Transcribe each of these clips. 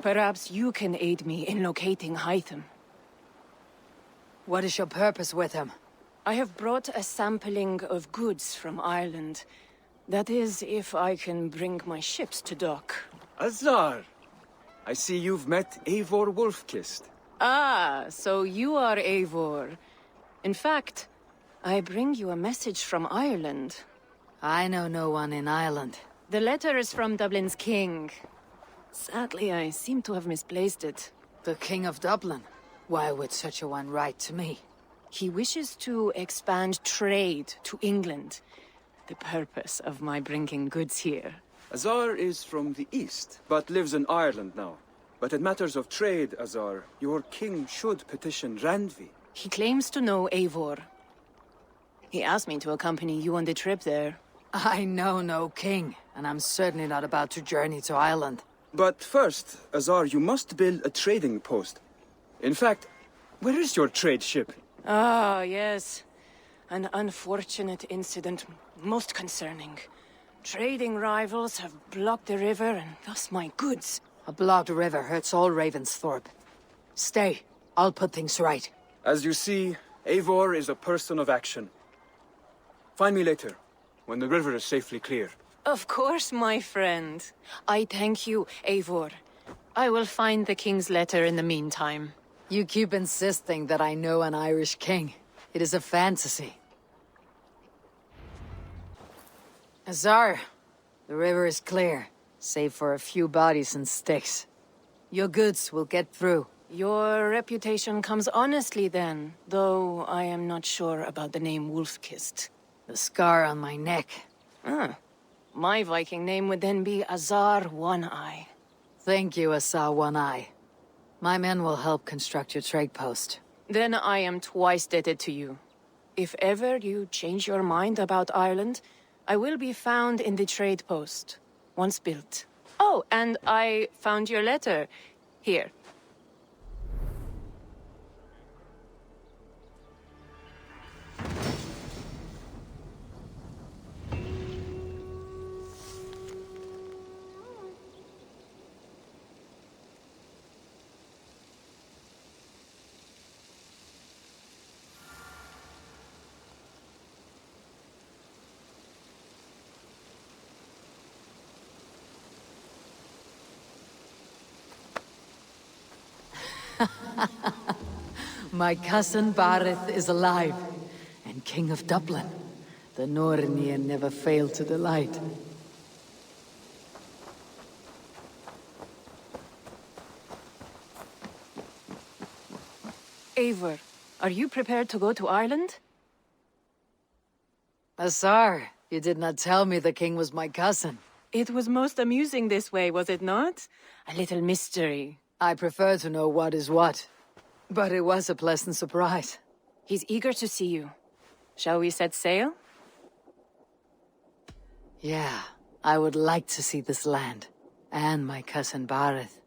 Perhaps you can aid me in locating Hytham. What is your purpose with him? I have brought a sampling of goods from Ireland. That is, if I can bring my ships to dock. Azar! I see you've met Eivor Wolfkist. Ah, so you are Eivor. In fact, I bring you a message from Ireland. I know no one in Ireland. The letter is from Dublin's king. Sadly, I seem to have misplaced it. The King of Dublin? Why would such a one write to me? He wishes to expand trade to England. The purpose of my bringing goods here. Azar is from the east, but lives in Ireland now. But in matters of trade, Azar, your king should petition Randvi. He claims to know Eivor. He asked me to accompany you on the trip there. I know no king, and I'm certainly not about to journey to Ireland. But first, Azar, you must build a trading post. In fact, where is your trade ship? Ah, yes. An unfortunate incident, most concerning. Trading rivals have blocked the river and thus my goods. A blocked river hurts all Ravensthorpe. Stay. I'll put things right. As you see, Eivor is a person of action. Find me later, when the river is safely clear. Of course, my friend. I thank you, Eivor. I will find the king's letter in the meantime. You keep insisting that I know an Irish king. It is a fantasy. Azar, the river is clear, save for a few bodies and sticks. Your goods will get through. Your reputation comes honestly then, though I am not sure about the name Wolfkist. The scar on my neck. Ah, my Viking name would then be Azar One-Eye. Thank you, Azar One-Eye. My men will help construct your trade post. Then I am twice indebted to you. If ever you change your mind about Ireland, I will be found in the trade post, once built. Oh, and I found your letter. Here. My cousin Bareth is alive, and King of Dublin. The Nornir never fail to delight. Eivor, are you prepared to go to Ireland? Azar, you did not tell me the king was my cousin. It was most amusing this way, was it not? A little mystery. I prefer to know what is what. But it was a pleasant surprise. He's eager to see you. Shall we set sail? Yeah, I would like to see this land. And my cousin Bareth.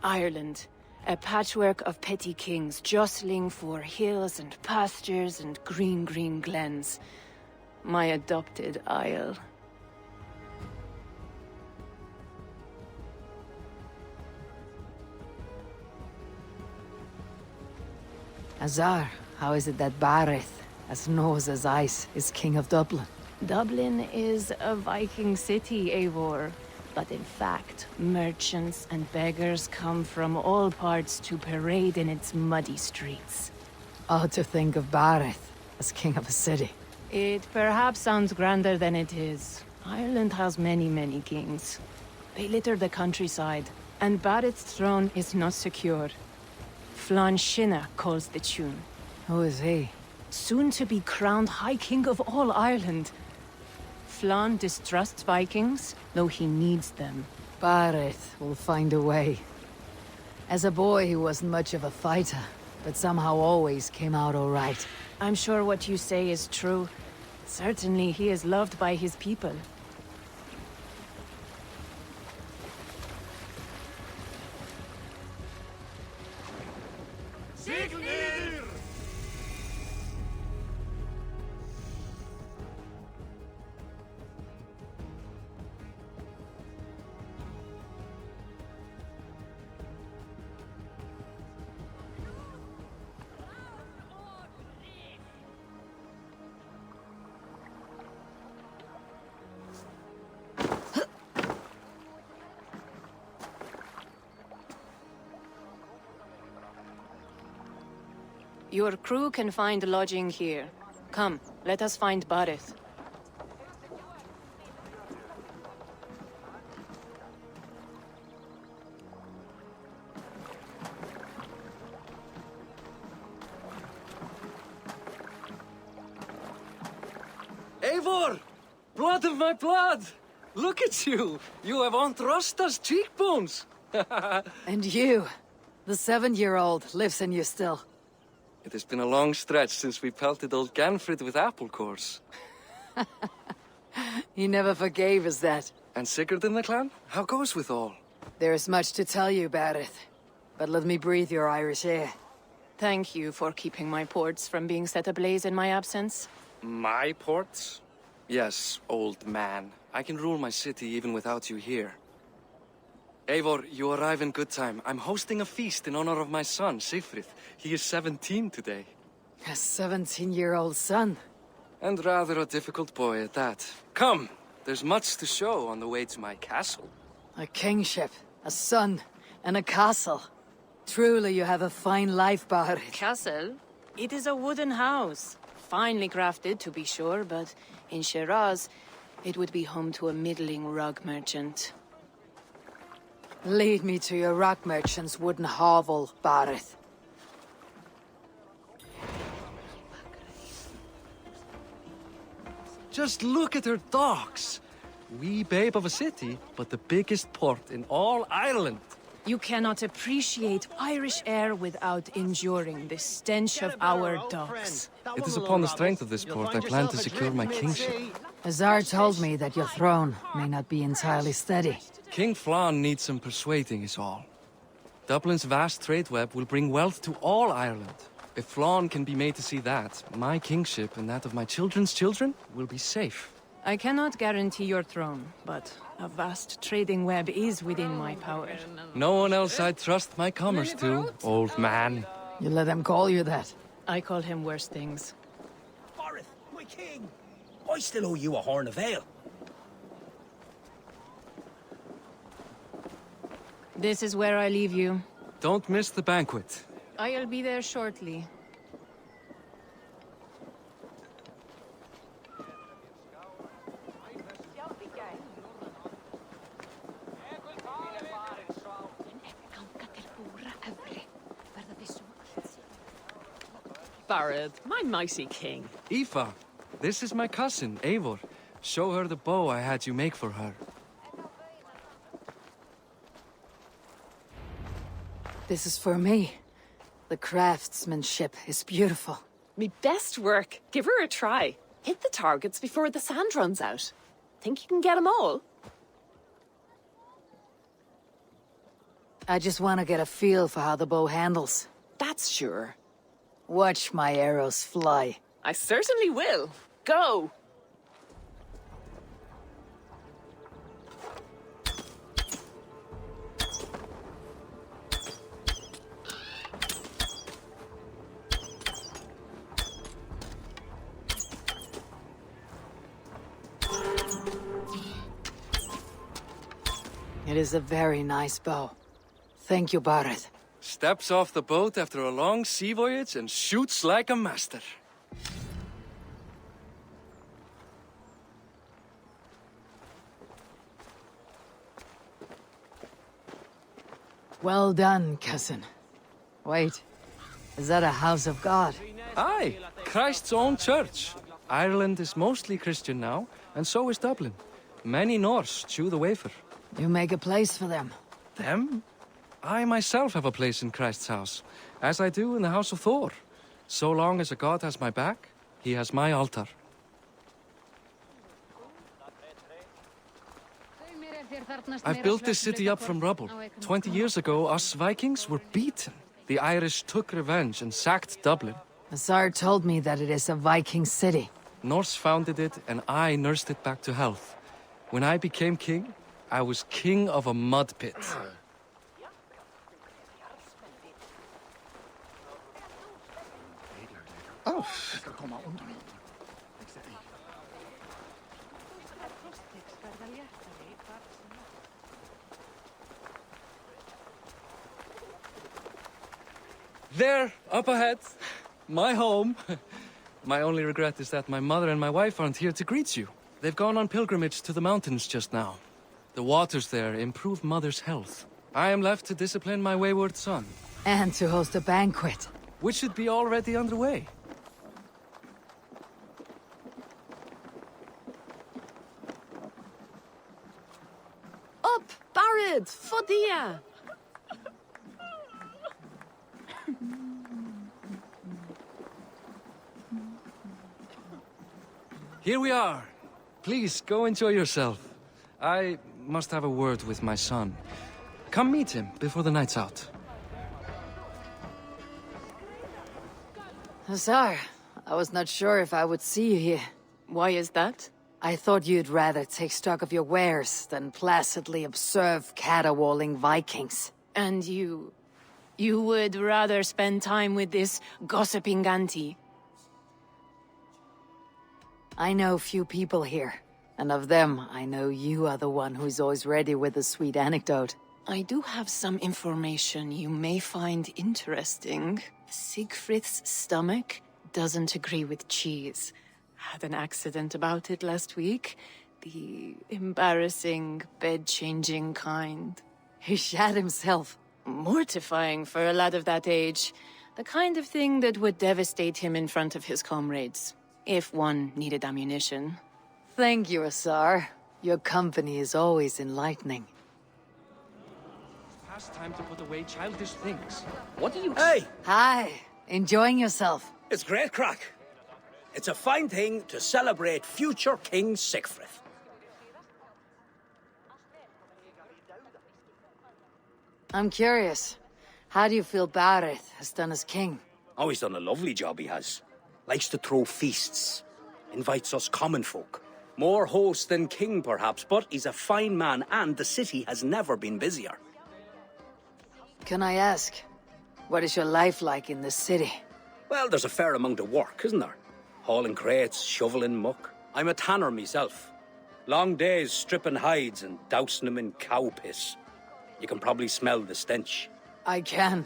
Ireland, a patchwork of petty kings jostling for hills and pastures and green glens. My adopted isle. Azar, how is it that Bareth, as nose as ice, is king of Dublin? Dublin is a Viking city, Eivor. But in fact, merchants and beggars come from all parts to parade in its muddy streets. Odd to think of Bareth as king of a city. It perhaps sounds grander than it is. Ireland has many kings. They litter the countryside, and Bareth's throne is not secure. Flann Sinna calls the tune. Who is he? Soon to be crowned High King of all Ireland. Flann distrusts Vikings, though he needs them. Bareth will find a way. As a boy, he wasn't much of a fighter, but somehow always came out all right. I'm sure what you say is true. Certainly, he is loved by his people. Your crew can find lodging here. Come, let us find Barith. Eivor! Blood of my blood! Look at you! You have Aunt Rosta's cheekbones! And you, the 7-year-old, lives in you still. It has been a long stretch since we pelted old Ganfrid with apple cores. He never forgave us that. And Sigurd in the clan? How goes with all? There is much to tell you, Barith. But let me breathe your Irish air. Thank you for keeping my ports from being set ablaze in my absence. My ports? Yes, old man. I can rule my city even without you here. Eivor, you arrive in good time. I'm hosting a feast in honor of my son, Sigfrid. He is 17 today. A 17-year-old son. And rather a difficult boy at that. Come, there's much to show on the way to my castle. A kingship, a son, and a castle. Truly you have a fine life, Barith. Castle? It is a wooden house. Finely crafted, to be sure, but in Shiraz, it would be home to a middling rug merchant. Lead me to your rock merchant's wooden hovel, Barith. Just look at her docks. Wee babe of a city, but the biggest port in all Ireland. You cannot appreciate Irish air without enduring the stench of our docks. It is upon the strength of this port I plan to secure my kingship. Azar told me that your throne may not be entirely steady. King Flann needs some persuading is all. Dublin's vast trade web will bring wealth to all Ireland. If Flann can be made to see that, my kingship and that of my children's children will be safe. I cannot guarantee your throne, but a vast trading web is within my power. No one else I'd trust my commerce to, old man. You let them call you that. I call him worse things. Barith, my king! I still owe you a horn of ale. This is where I leave you. Don't miss the banquet. I'll be there shortly. Barad, my mighty king. Aoife, this is my cousin, Eivor. Show her the bow I had you make for her. This is for me. The craftsmanship is beautiful. Me best work. Give her a try. Hit the targets before the sand runs out. Think you can get 'em all? I just want to get a feel for how the bow handles. That's sure. Watch my arrows fly. I certainly will. Go! It is a very nice bow. Thank you, Barith. Steps off the boat after a long sea voyage and shoots like a master. Well done, cousin. Wait, is that a house of God? Aye, Christ's own church. Ireland is mostly Christian now, and so is Dublin. Many Norse chew the wafer. You make a place for them. Them? I myself have a place in Christ's house, as I do in the House of Thor. So long as a god has my back, he has my altar. I've built this city up from rubble. 20 years ago, us Vikings were beaten. The Irish took revenge and sacked Dublin. Azar told me that it is a Viking city. Norse founded it, and I nursed it back to health. When I became king, I was king of a mud pit. There, up ahead, my home. My only regret is that my mother and my wife aren't here to greet you. They've gone on pilgrimage to the mountains just now. The waters there improve Mother's health. I am left to discipline my wayward son. And to host a banquet. Which should be already underway. Up, Barad, Fodia! Here we are. Please, go enjoy yourself. I must have a word with my son. Come meet him before the night's out. Azar, I was not sure if I would see you here. Why is that? I thought you'd rather take stock of your wares than placidly observe caterwauling Vikings. And you would rather spend time with this gossiping auntie? I know few people here, and of them, I know you are the one who's always ready with a sweet anecdote. I do have some information you may find interesting. Siegfried's stomach doesn't agree with cheese. Had an accident about it last week. The embarrassing, bed-changing kind. He shat himself. Mortifying for a lad of that age. The kind of thing that would devastate him in front of his comrades. If one needed ammunition. Thank you, Azar. Your company is always enlightening. Past time to put away childish things. What do you... Hey! Hi, enjoying yourself? It's great crack. It's a fine thing to celebrate future King Siegfried. I'm curious. How do you feel Barad has done as king? Oh, he's done a lovely job, he has. Likes to throw feasts. Invites us common folk. More host than king, perhaps, but he's a fine man, and the city has never been busier. Can I ask, what is your life like in the city? Well, there's a fair amount of work, isn't there? Hauling crates, shoveling muck. I'm a tanner myself. Long days stripping hides and dousing them in cow piss. You can probably smell the stench. I can.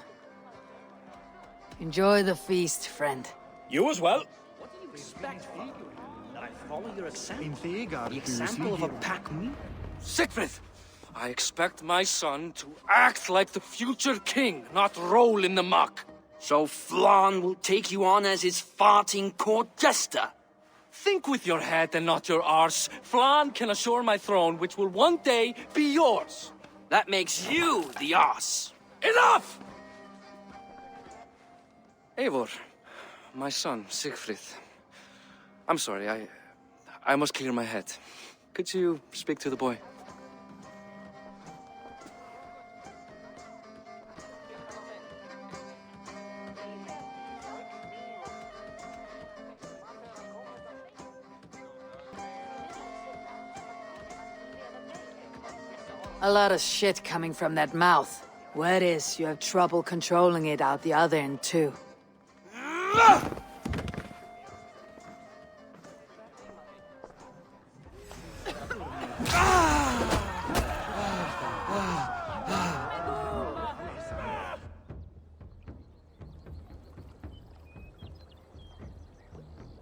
Enjoy the feast, friend. You as well. What do you expect? That I follow your example? The example of a pack mule? Siegfried! I expect my son to act like the future king, not roll in the muck. So Flann will take you on as his farting court jester? Think with your head and not your arse. Flann can assure my throne, which will one day be yours. That makes you the arse. Enough! Eivor, my son, Siegfried. I'm sorry, I must clear my head. Could you speak to the boy? A lot of shit coming from that mouth. Word is, you have trouble controlling it out the other end, too.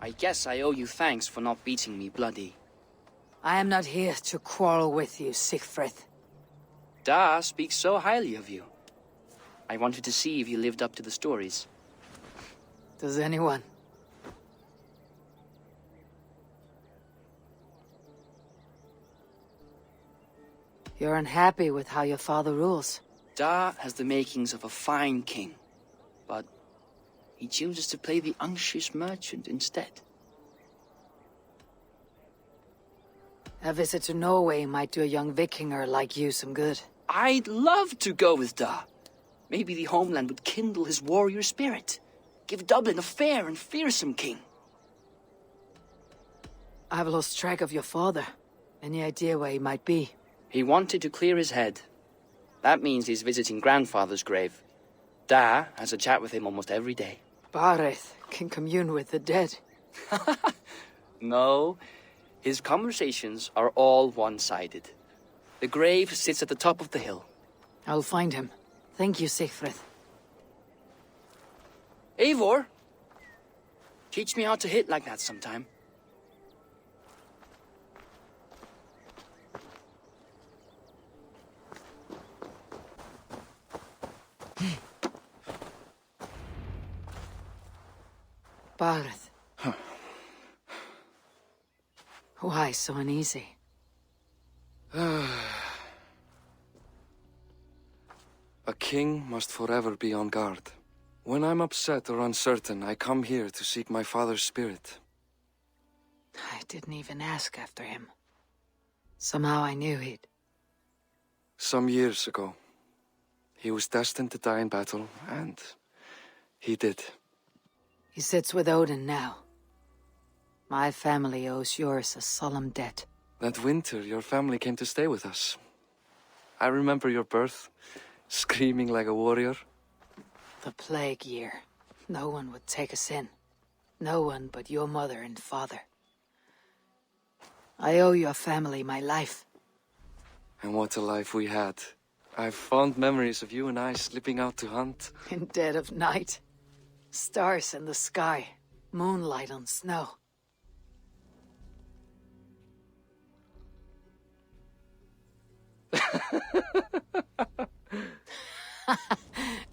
I guess I owe you thanks for not beating me bloody. I am not here to quarrel with you, Siegfried. Da speaks so highly of you. I wanted to see if you lived up to the stories. Does anyone? You're unhappy with how your father rules. Da has the makings of a fine king, but he chooses to play the anxious merchant instead. A visit to Norway might do a young Vikinger like you some good. I'd love to go with Da. Maybe the homeland would kindle his warrior spirit. Give Dublin a fair and fearsome king. I've lost track of your father. Any idea where he might be? He wanted to clear his head. That means he's visiting grandfather's grave. Da has a chat with him almost every day. Bareth can commune with the dead. No, his conversations are all one-sided. The grave sits at the top of the hill. I'll find him. Thank you, Sigfrid. Eivor, teach me how to hit like that sometime. Bareth. Why so uneasy? A king must forever be on guard. When I'm upset or uncertain, I come here to seek my father's spirit. I didn't even ask after him. Somehow I knew he'd... Some years ago, he was destined to die in battle, and he did. He sits with Odin now. My family owes yours a solemn debt. That winter, your family came to stay with us. I remember your birth, screaming like a warrior. The plague year. No one would take us in. No one but your mother and father. I owe your family my life. And what a life we had. I've fond memories of you and I slipping out to hunt. In dead of night. Stars in the sky. Moonlight on snow.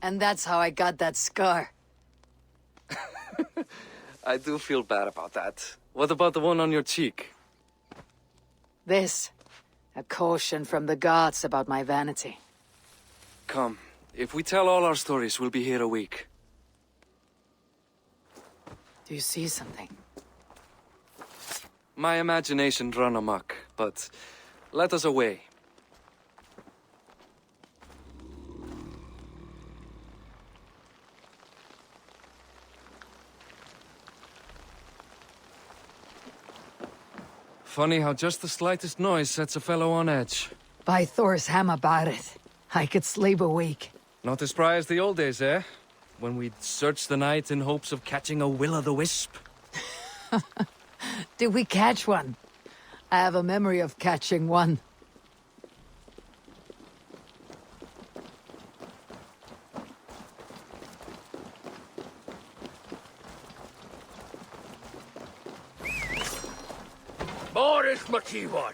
And that's how I got that scar. I do feel bad about that. What about the one on your cheek? This. A caution from the gods about my vanity. Come, if we tell all our stories, we'll be here a week. Do you see something? My imagination run amok, but let us away. Funny how just the slightest noise sets a fellow on edge. By Thor's hammer, Bareth. I could sleep a week. Not as spry as the old days, eh? When we'd search the night in hopes of catching a will-o'-the-wisp. Did we catch one? I have a memory of catching one. Boris Makivor,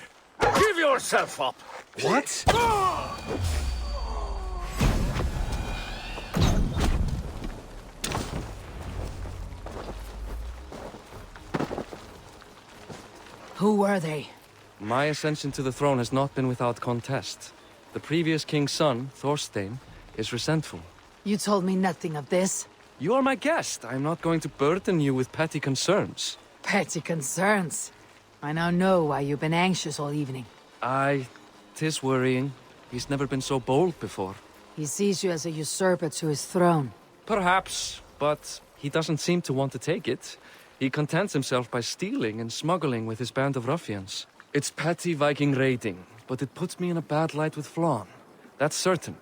give yourself up! What? Who were they? My ascension to the throne has not been without contest. The previous king's son, Thorstein, is resentful. You told me nothing of this. You are my guest. I am not going to burden you with petty concerns. Petty concerns. I now know why you've been anxious all evening. Aye, 'tis worrying. He's never been so bold before. He sees you as a usurper to his throne. Perhaps, but he doesn't seem to want to take it. He contents himself by stealing and smuggling with his band of ruffians. It's petty Viking raiding, but it puts me in a bad light with Flann. That's certain.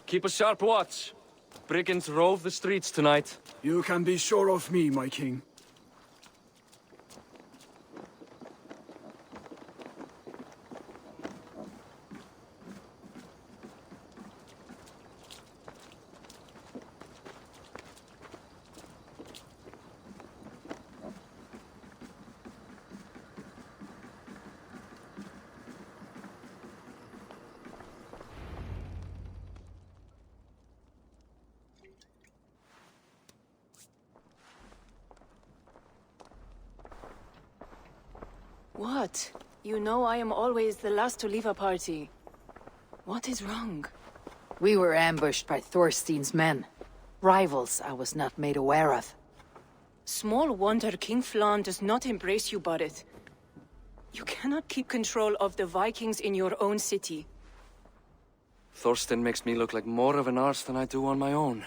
Keep a sharp watch. Brigands rove the streets tonight. You can be sure of me, my king. What? You know I am always the last to leave a party. What is wrong? We were ambushed by Thorstein's men. Rivals I was not made aware of. Small wonder King Flann does not embrace you, Barret. You cannot keep control of the Vikings in your own city. Thorstein makes me look like more of an arse than I do on my own.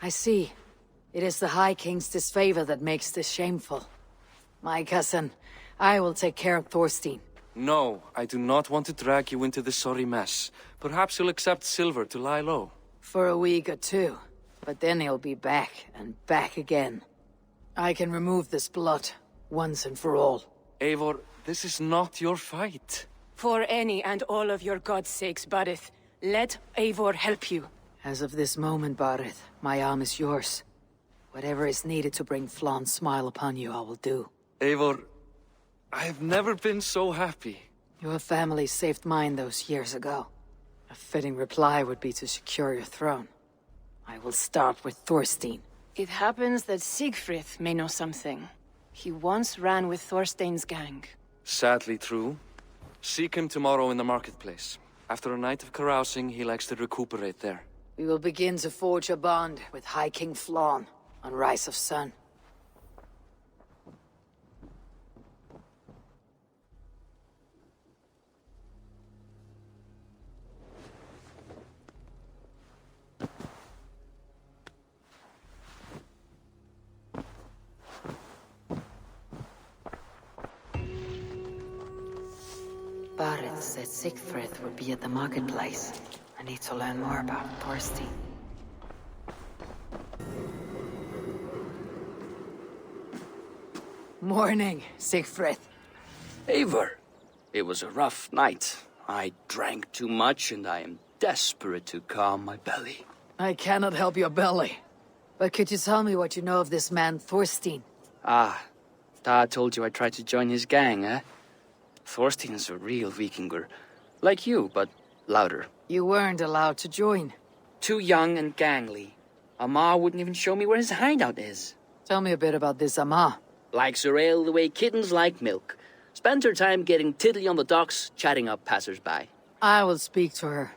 I see. It is the High King's disfavor that makes this shameful. My cousin, I will take care of Thorstein. No, I do not want to drag you into this sorry mess. Perhaps you'll accept silver to lie low. For a week or two. But then he'll be back, and back again. I can remove this blood, once and for all. Eivor, this is not your fight. For any and all of your god's sakes, Barret, let Eivor help you. As of this moment, Barret, my arm is yours. Whatever is needed to bring Flann's smile upon you, I will do. Eivor, I have never been so happy. Your family saved mine those years ago. A fitting reply would be to secure your throne. I will start with Thorstein. It happens that Siegfried may know something. He once ran with Thorstein's gang. Sadly true. Seek him tomorrow in the marketplace. After a night of carousing, he likes to recuperate there. We will begin to forge a bond with High King Flann on Rise of Sun. Barret said Siegfried would be at the marketplace. I need to learn more about Thorstein. Morning, Siegfried. Eivor, it was a rough night. I drank too much and I am desperate to calm my belly. I cannot help your belly. But could you tell me what you know of this man, Thorstein? Ah, Dad told you I tried to join his gang, eh? Thorstein is a real Vikinger. Like you, but louder. You weren't allowed to join. Too young and gangly. Amma wouldn't even show me where his hideout is. Tell me a bit about this Amma. Likes her ale the way kittens like milk. Spends her time getting tiddly on the docks, chatting up passers-by. I will speak to her.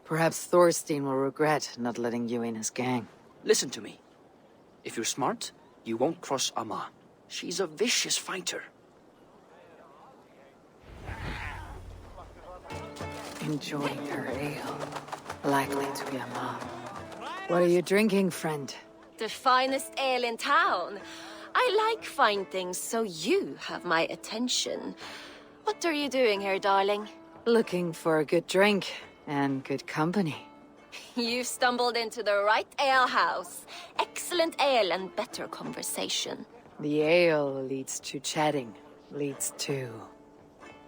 Perhaps Thorstein will regret not letting you in his gang. Listen to me. If you're smart, you won't cross Amma. She's a vicious fighter. Enjoying her ale. Likely to be Amma. What are you drinking, friend? The finest ale in town. I like fine things, so you have my attention. What are you doing here, darling? Looking for a good drink and good company. You've stumbled into the right alehouse. Excellent ale and better conversation. The ale leads to chatting, leads to...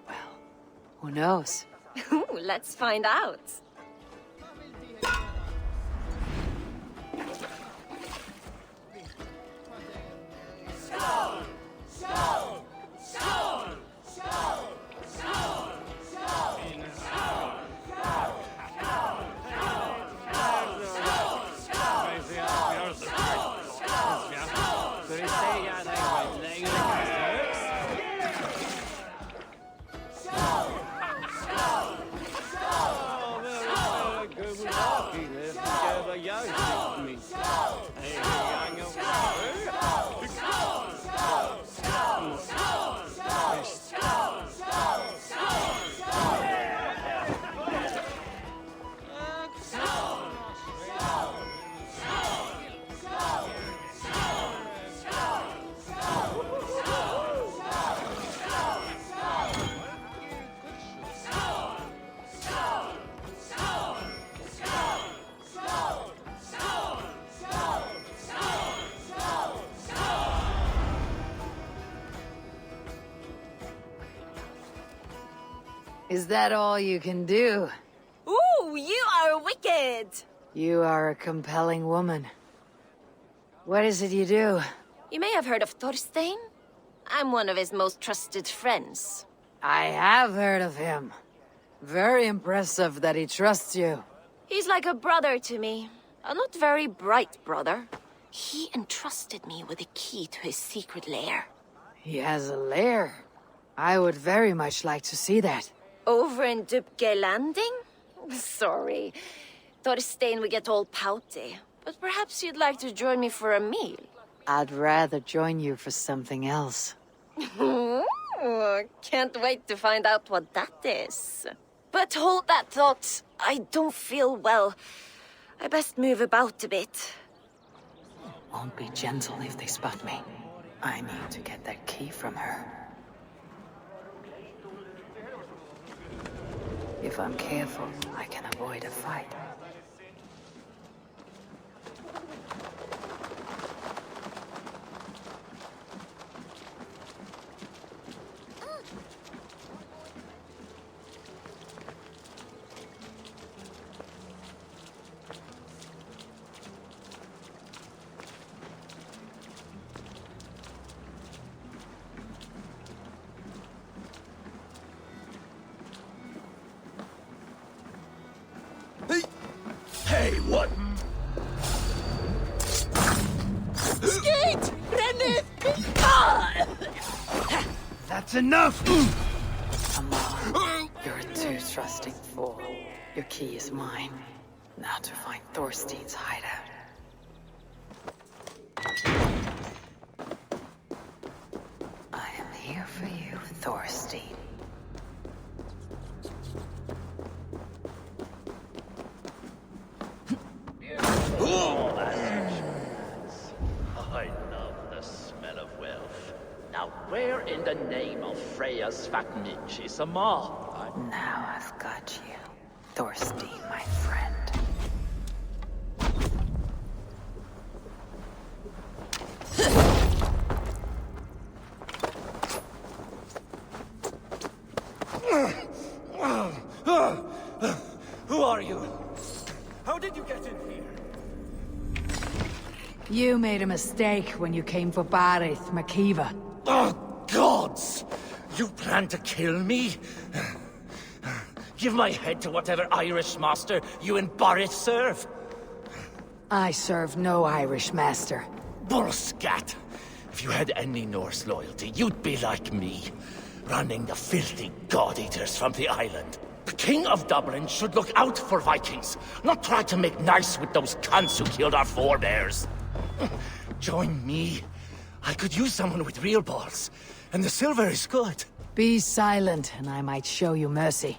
well, who knows? Ooh, let's find out. Is that all you can do? Ooh, you are wicked! You are a compelling woman. What is it you do? You may have heard of Thorstein. I'm one of his most trusted friends. I have heard of him. Very impressive that he trusts you. He's like a brother to me. A not very bright brother. He entrusted me with the key to his secret lair. He has a lair. I would very much like to see that. Over in Dubke Landing? Sorry. Thorstein would get all pouty. But perhaps you'd like to join me for a meal. I'd rather join you for something else. Ooh, can't wait to find out what that is. But hold that thought. I don't feel well. I best move about a bit. Won't be gentle if they spot me. I need to get that key from her. If I'm careful, I can avoid a fight. Hey, what? Skate! Renneth! That's enough! Come on. You're a too trusting fool. Your key is mine. Now to find Thorstein's hideout. I am here for you, Thorstein. I love the smell of wealth. Now, where in the name of Freya's Vaknich is Amar? Now I've got you, Thorstein, my friend. Who are you? How did you get in here? You made a mistake when you came for Barith, Makiva. Oh, gods! You plan to kill me? Give my head to whatever Irish master you and Boris serve. I serve no Irish master. Bullscat! If you had any Norse loyalty, you'd be like me, running the filthy god-eaters from the island. The King of Dublin should look out for Vikings, not try to make nice with those cunts who killed our forebears. Join me. I could use someone with real balls, and the silver is good. Be silent, and I might show you mercy.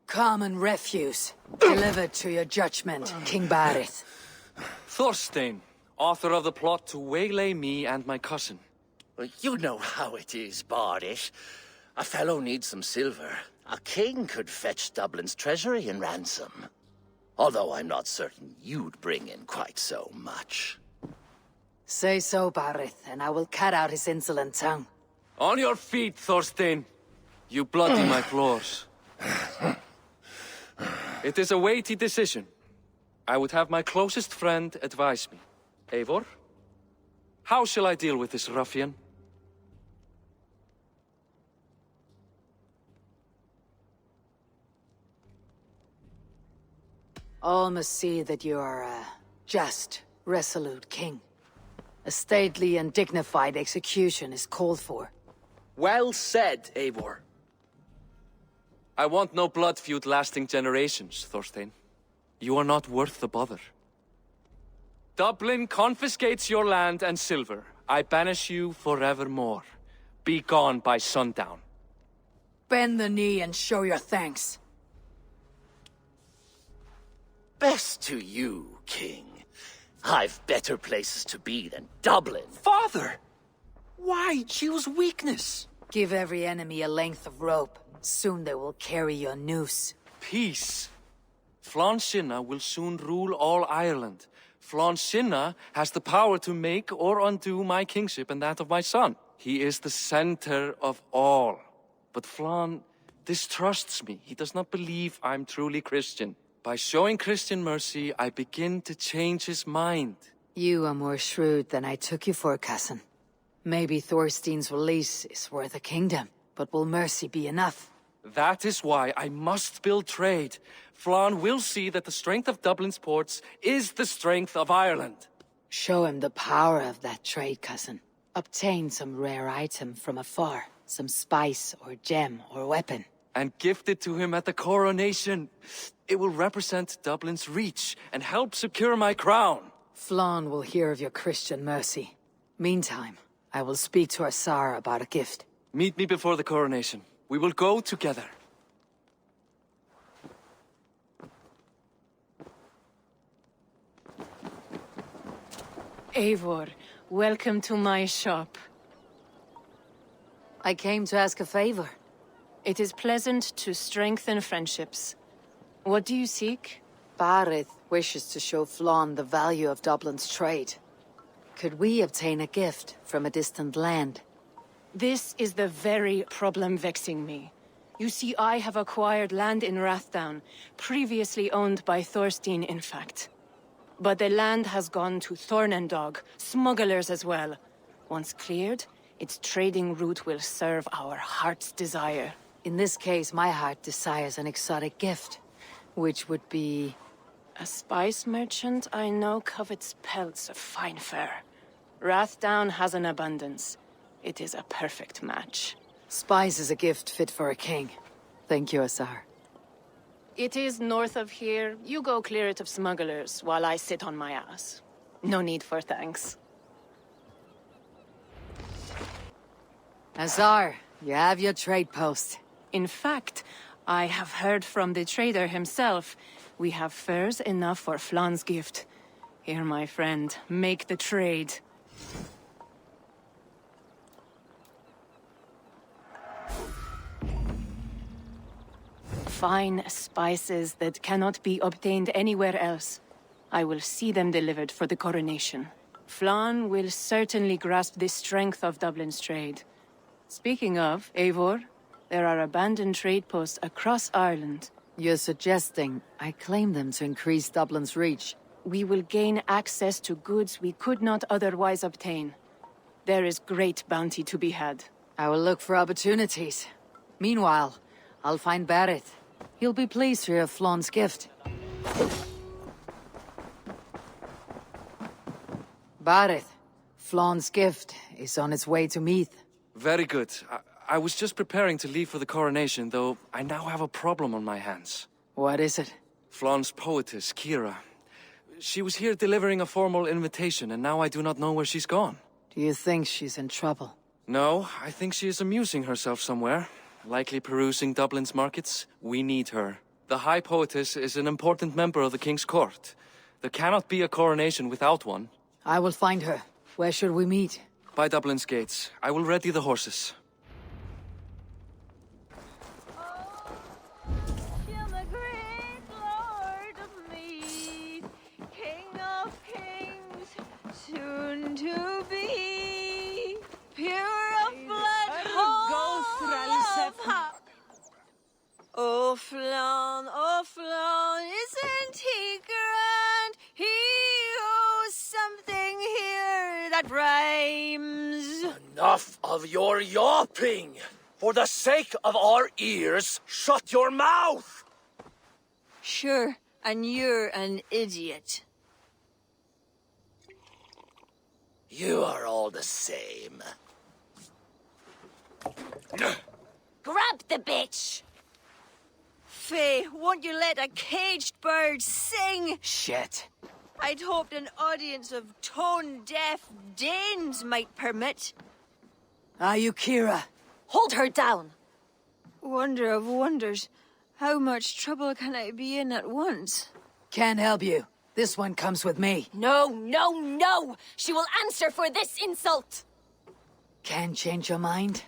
Common refuse. Delivered to your judgment, King Barith. Thorstein, author of the plot to waylay me and my cousin. Well, you know how it is, Bardish. A fellow needs some silver. A king could fetch Dublin's treasury in ransom. Although I'm not certain you'd bring in quite so much. Say so, Barith, and I will cut out his insolent tongue. On your feet, Thorstein. You bloody my floors. It is a weighty decision. I would have my closest friend advise me. Eivor? How shall I deal with this ruffian? All must see that you are a just, resolute king. A stately and dignified execution is called for. Well said, Eivor. I want no blood feud lasting generations, Thorstein. You are not worth the bother. Dublin confiscates your land and silver. I banish you forevermore. Be gone by sundown. Bend the knee and show your thanks. Best to you, King. I've better places to be than Dublin. Father! Why choose weakness? Give every enemy a length of rope. Soon they will carry your noose. Peace. Flann Sinna will soon rule all Ireland. Flann Sinna has the power to make or undo my kingship and that of my son. He is the center of all. But Flann distrusts me. He does not believe I'm truly Christian. By showing Christian mercy, I begin to change his mind. You are more shrewd than I took you for, cousin. Maybe Thorstein's release is worth a kingdom, but will mercy be enough? That is why I must build trade. Flann will see that the strength of Dublin's ports is the strength of Ireland. Show him the power of that trade, cousin. Obtain some rare item from afar, some spice or gem or weapon. And gift it to him at the coronation. It will represent Dublin's reach and help secure my crown. Flann will hear of your Christian mercy. Meantime, I will speak to Asar about a gift. Meet me before the coronation. We will go together. Eivor, welcome to my shop. I came to ask a favor. It is pleasant to strengthen friendships. What do you seek? Barith wishes to show Flann the value of Dublin's trade. Could we obtain a gift from a distant land? This is the very problem vexing me. You see, I have acquired land in Rathdown, previously owned by Thorstein, in fact. But the land has gone to Thornendog, smugglers as well. Once cleared, its trading route will serve our heart's desire. In this case, my heart desires an exotic gift, which would be... A spice merchant I know covets pelts of fine fur. Rathdown has an abundance. It is a perfect match. Spice is a gift fit for a king. Thank you, Asar. It is north of here. You go clear it of smugglers, while I sit on my ass. No need for thanks. Asar, you have your trade post. In fact, I have heard from the trader himself. We have furs enough for Flann's gift. Here, my friend, make the trade. Fine spices that cannot be obtained anywhere else. I will see them delivered for the coronation. Flann will certainly grasp the strength of Dublin's trade. Speaking of, Eivor, there are abandoned trade posts across Ireland. You're suggesting I claim them to increase Dublin's reach? We will gain access to goods we could not otherwise obtain. There is great bounty to be had. I will look for opportunities. Meanwhile, I'll find Barith. He'll be pleased to hear Flann's gift. Barith, Flann's gift is on its way to Meath. Very good. I was just preparing to leave for the coronation, though I now have a problem on my hands. What is it? Flann's poetess, Kira. She was here delivering a formal invitation, and now I do not know where she's gone. Do you think she's in trouble? No, I think she is amusing herself somewhere. Likely perusing Dublin's markets. We need her. The High Poetess is an important member of the King's Court. There cannot be a coronation without one. I will find her. Where should we meet? By Dublin's gates. I will ready the horses. Soon to be pure of blood, whole of heart. Oh, Flann, isn't he grand? He owes something here that rhymes. Enough of your yawping! For the sake of our ears, shut your mouth! Sure, and you're an idiot. You are all the same. Grab the bitch! Faye, won't you let a caged bird sing? Shit. I'd hoped an audience of tone-deaf Danes might permit. Are you Kira? Hold her down! Wonder of wonders. How much trouble can I be in at once? Can't help you. This one comes with me. No! She will answer for this insult! Can't change your mind?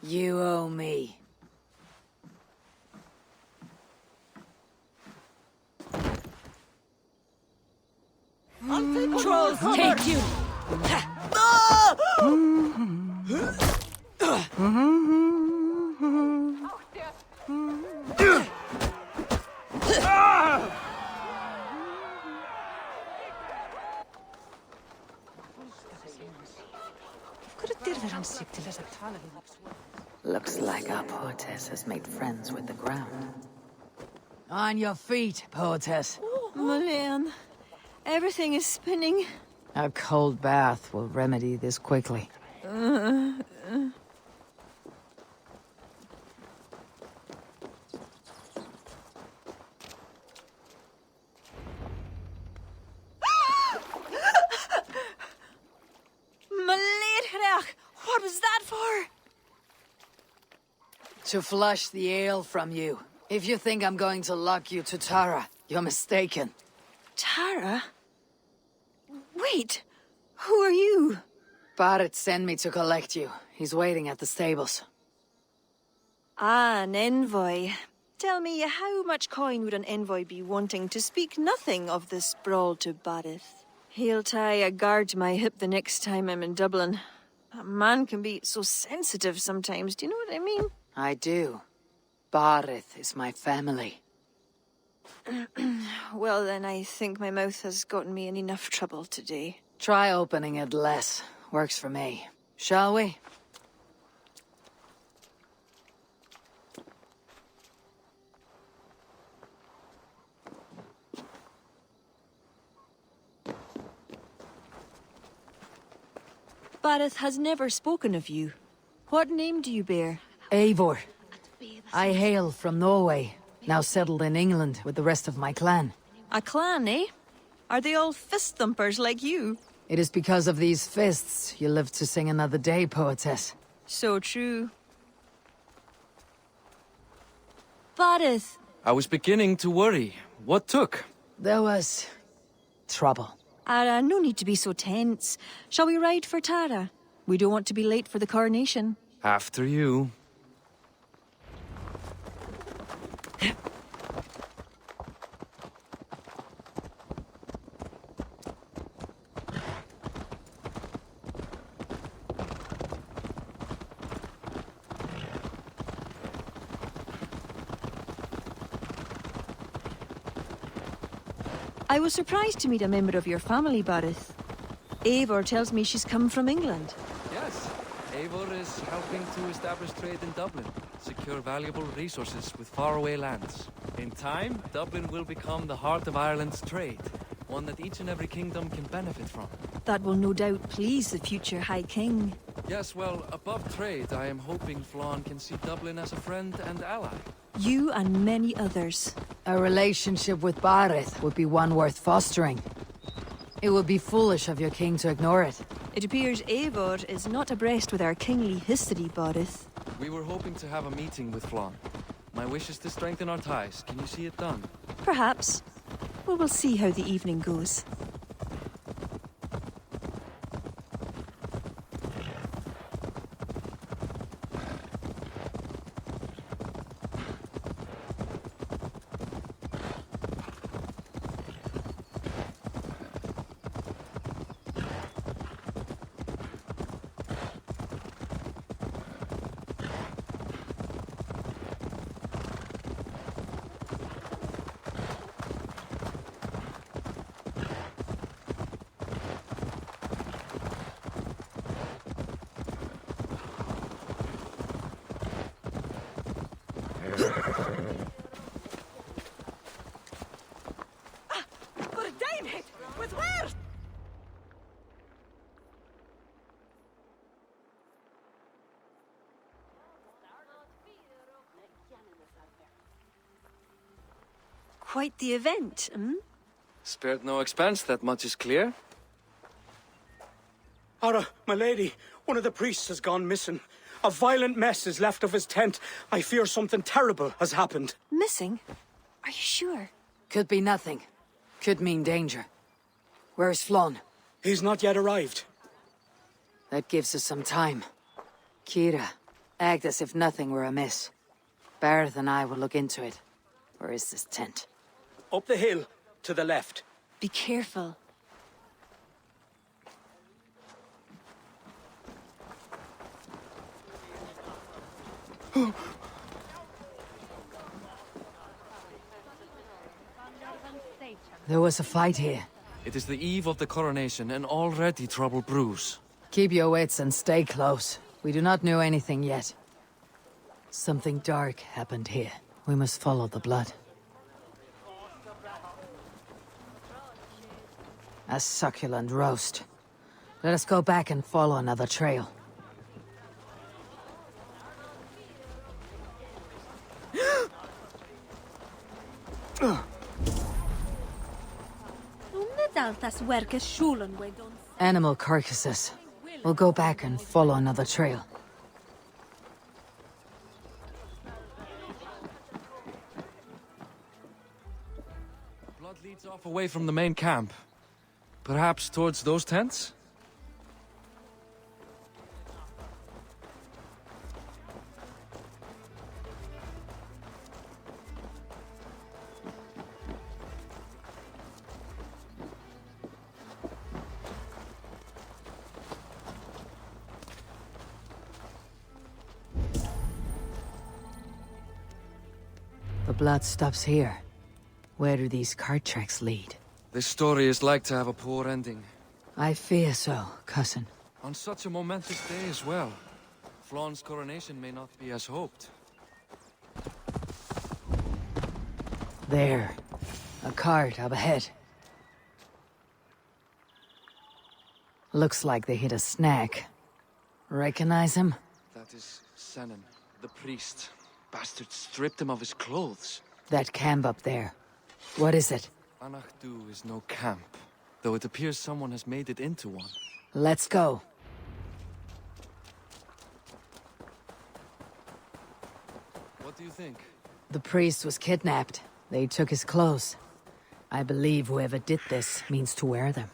You owe me. Looks like our poetess has made friends with the ground. On your feet, poetess. Mulan, everything is spinning. A cold bath will remedy this quickly. What was that for? To flush the ale from you. If you think I'm going to lock you to Tara, you're mistaken. Tara? Wait, who are you? Barrett sent me to collect you. He's waiting at the stables. Ah, an envoy. Tell me, how much coin would an envoy be wanting, to speak nothing of the sprawl to Barrett? He'll tie a guard to my hip the next time I'm in Dublin. A man can be so sensitive sometimes, do you know what I mean? I do. Barrett is my family. Well, then I think my mouth has gotten me in enough trouble today. Try opening it less. Works for me. Shall we? Barrett has never spoken of you. What name do you bear? Eivor. I hail from Norway, now settled in England with the rest of my clan. A clan, eh? Are they all fist thumpers like you? It is because of these fists you live to sing another day, poetess. So true. Barrett! I was beginning to worry. What took? There was... trouble. No need to be so tense. Shall we ride for Tara? We don't want to be late for the coronation. After you. I was surprised to meet a member of your family, Barrett. Eivor tells me she's come from England. Yes, Eivor is helping to establish trade in Dublin, secure valuable resources with faraway lands. In time, Dublin will become the heart of Ireland's trade, one that each and every kingdom can benefit from. That will no doubt please the future High King. Yes, well, above trade, I am hoping Flann can see Dublin as a friend and ally. You and many others. A relationship with Barrett would be one worth fostering. It would be foolish of your king to ignore it. It appears Eivor is not abreast with our kingly history, Barrett. We were hoping to have a meeting with Flann. My wish is to strengthen our ties. Can you see it done? Perhaps. Well, we'll see how the evening goes. Quite the event, hmm? Spared no expense, that much is clear. Ara, my lady, one of the priests has gone missing. A violent mess is left of his tent. I fear something terrible has happened. Missing? Are you sure? Could be nothing. Could mean danger. Where's Flann? He's not yet arrived. That gives us some time. Kira, act as if nothing were amiss. Barrett and I will look into it. Where is this tent? Up the hill, to the left. Be careful. There was a fight here. It is the eve of the coronation, and already trouble brews. Keep your wits and stay close. We do not know anything yet. Something dark happened here. We must follow the blood. A succulent roast. Let us go back and follow another trail. Animal carcasses. We'll go back and follow another trail. Blood leads off away from the main camp. Perhaps towards those tents? The blood stops here. Where do these cart tracks lead? This story is like to have a poor ending. I fear so, cousin. On such a momentous day as well. Flaun's coronation may not be as hoped. There. A cart up ahead. Looks like they hit a snag. Recognize him? That is Senan, the priest. Bastard stripped him of his clothes. That camp up there. What is it? Anachdu is no camp, though it appears someone has made it into one. Let's go. What do you think? The priest was kidnapped. They took his clothes. I believe whoever did this means to wear them.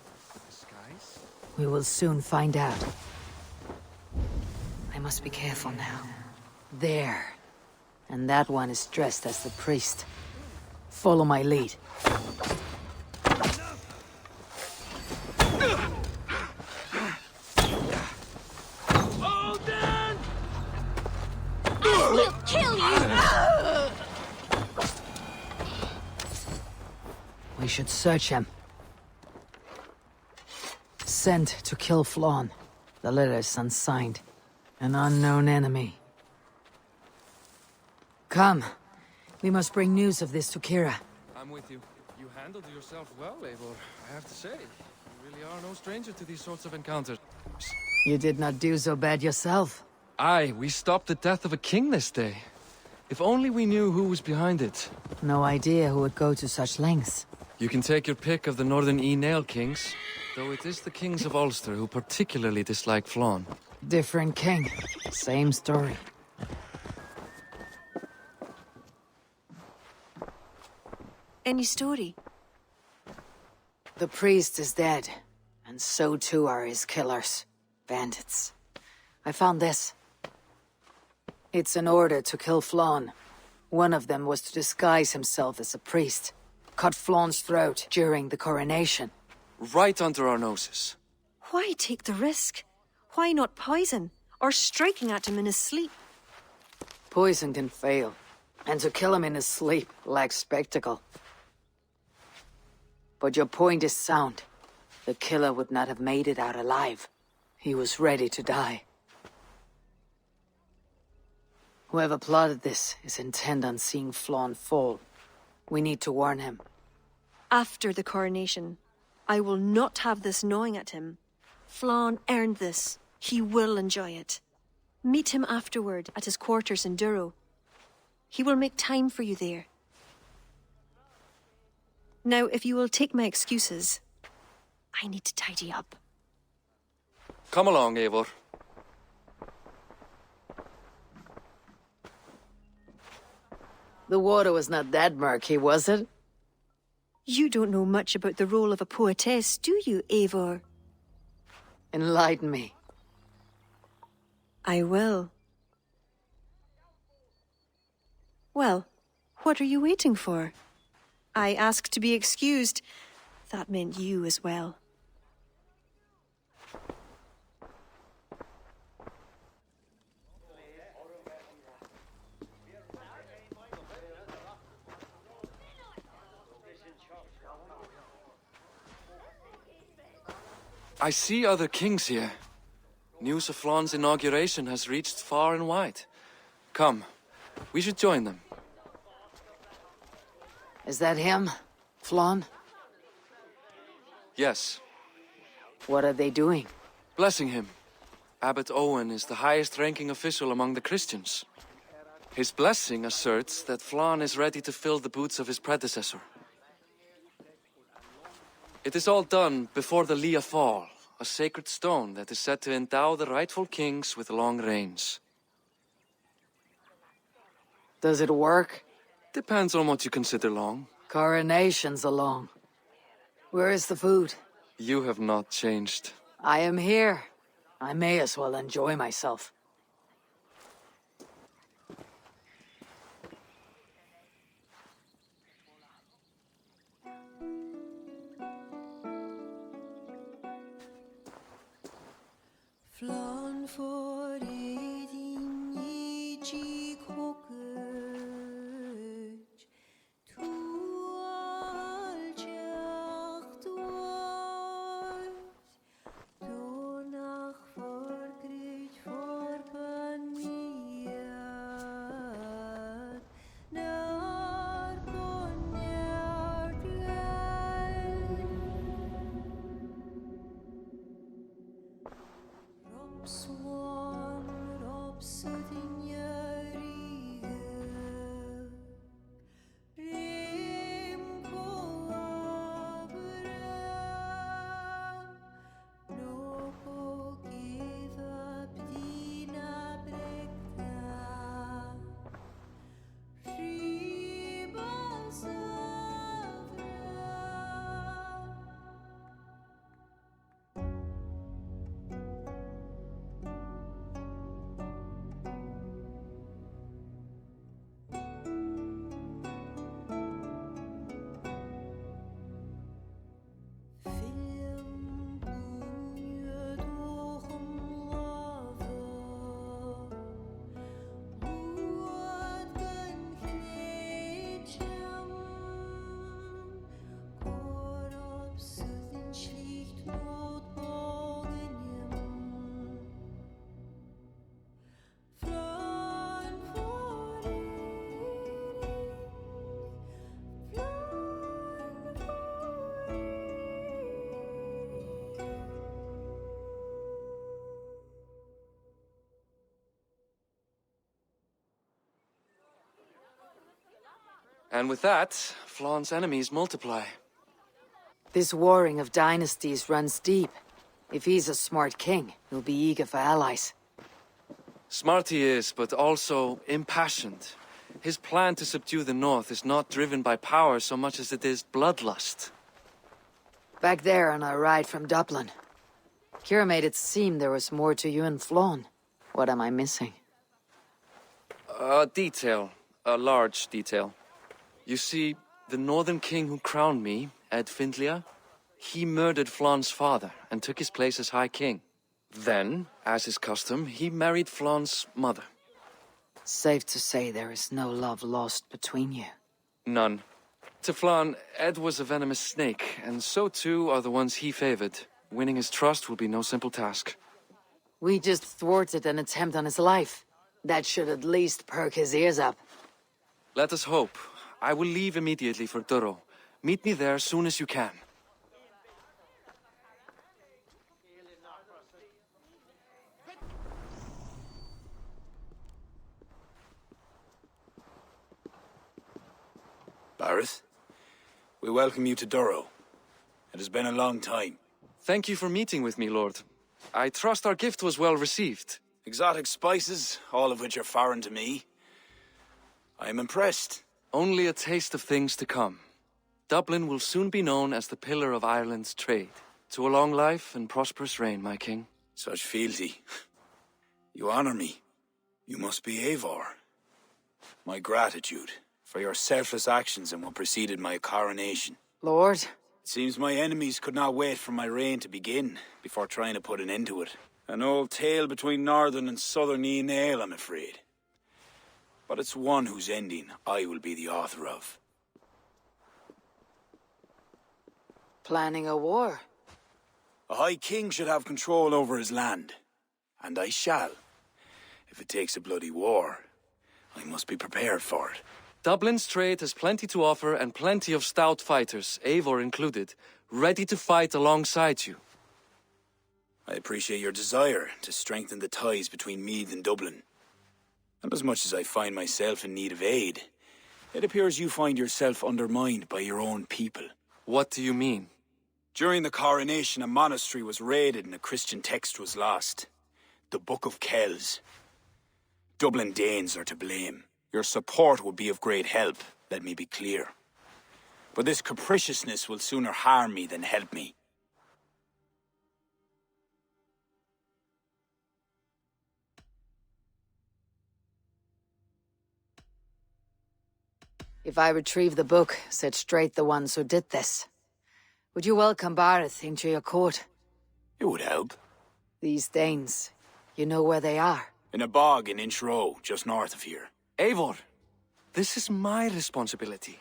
Disguise? We will soon find out. I must be careful now. There. And that one is dressed as the priest. Follow my lead. We'll kill you! We should search him. Sent to kill Flaun. The letter is unsigned. An unknown enemy. Come. We must bring news of this to Kira. I'm with you. You handled yourself well, Eivor, I have to say. You really are no stranger to these sorts of encounters. You did not do so bad yourself. Aye, we stopped the death of a king this day. If only we knew who was behind it. No idea who would go to such lengths. You can take your pick of the Northern E-Nail kings, though it is the kings of Ulster who particularly dislike Flaun. Different king. Same story. Any story? The priest is dead, and so too are his killers. Bandits. I found this. It's an order to kill Flaun. One of them was to disguise himself as a priest. Cut Flaun's throat during the coronation. Right under our noses. Why take the risk? Why not poison? Or striking at him in his sleep? Poison can fail, and to kill him in his sleep lacks spectacle. But your point is sound. The killer would not have made it out alive. He was ready to die. Whoever plotted this is intent on seeing Flaun fall. We need to warn him. After the coronation, I will not have this gnawing at him. Flaun earned this. He will enjoy it. Meet him afterward at his quarters in Duro. He will make time for you there. Now, if you will take my excuses, I need to tidy up. Come along, Eivor. The water was not that murky, was it? You don't know much about the role of a poetess, do you, Eivor? Enlighten me. I will. Well, what are you waiting for? I asked to be excused. That meant you as well. I see other kings here. News of Flaun's inauguration has reached far and wide. Come, we should join them. Is that him? Flaun? Yes, What are they doing? blessing him. Abbot Owen is the highest-ranking official among the Christians. His blessing asserts that Flaun is ready to fill the boots of his predecessor. It is all done before the Lia Fall, a sacred stone that is said to endow the rightful kings with long reigns. Does it work? Depends on what you consider long. Coronation's along. Where is the food? You have not changed. I am here. I may as well enjoy myself. Flan for edin i kokøj, tu aljacht ois, donach forgrit forbaniat, nar konjart Swan, opsøtin gjørige, rem kåbere, nå på giva pdina brekta, riba savra. Film bunje doch lava, muad gan knetjam, kor opsøtin slikt mot bogenjem. Flan for And with that, Flaun's enemies multiply. This warring of dynasties runs deep. If he's a smart king, he'll be eager for allies. Smart he is, but also impassioned. His plan to subdue the north is not driven by power so much as it is bloodlust. Back there on our ride from Dublin, Kira made it seem there was more to you and Flaun. What am I missing? A detail. A large detail. You see, the northern king who crowned me, Ed Findlia, he murdered Flaun's father and took his place as High King. Then, as is custom, he married Flaun's mother. Safe to say there is no love lost between you. None. To Flaun, Ed was a venomous snake, and so too are the ones he favored. Winning his trust will be no simple task. We just thwarted an attempt on his life. That should at least perk his ears up. Let us hope. I will leave immediately for Durrow. Meet me there as soon as you can. Bareth, we welcome you to Durrow. It has been a long time. Thank you for meeting with me, Lord. I trust our gift was well received. Exotic spices, all of which are foreign to me. I am impressed. Only a taste of things to come. Dublin will soon be known as the pillar of Ireland's trade. To a long life and prosperous reign, my king. Such fealty. You honor me. You must be Eivor. My gratitude for your selfless actions in what preceded my coronation. Lord? It seems my enemies could not wait for my reign to begin before trying to put an end to it. An old tale between northern and southern Nael, I'm afraid. But it's one whose ending I will be the author of. Planning a war? A High King should have control over his land. and I shall. If it takes a bloody war, I must be prepared for it. Dublin's trade has plenty to offer and plenty of stout fighters, Eivor included, ready to fight alongside you. I appreciate your desire to strengthen the ties between Meath and Dublin. And as much as I find myself in need of aid, it appears you find yourself undermined by your own people. What do you mean? During the coronation, a monastery was raided and a Christian text was lost. The Book of Kells. Dublin Danes are to blame. Your support would be of great help, let me be clear. But this capriciousness will sooner harm me than help me. If I retrieve the book, set straight the ones who did this, would you welcome Bareth into your court? It would help. These Danes, you know where they are? In a bog in Inch Row, just north of here. Eivor, this is my responsibility.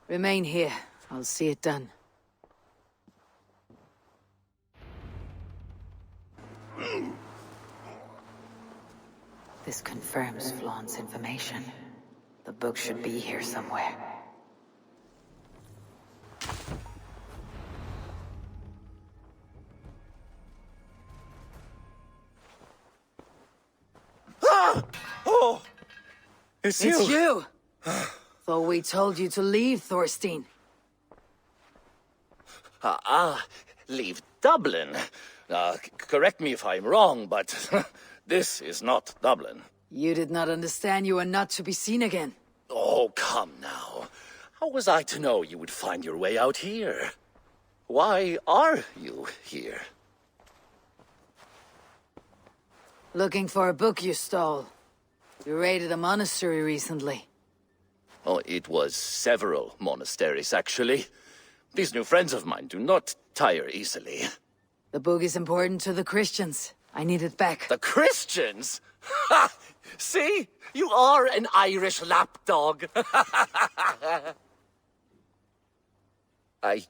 Remain here. I'll see it done. This confirms Flaun's information. The book should be here somewhere. Oh! It's you! Thought we told you to leave, Thorstein. Leave Dublin. Correct me if I'm wrong, but this is not Dublin. You did not understand you were not to be seen again. Oh, come now. How was I to know you would find your way out here? Why are you here? Looking for a book you stole. You raided a monastery recently. Oh, it was several monasteries, actually. These new friends of mine do not tire easily. The book is important to the Christians. I need it back. The Christians? Ha! See? You are an Irish lapdog. I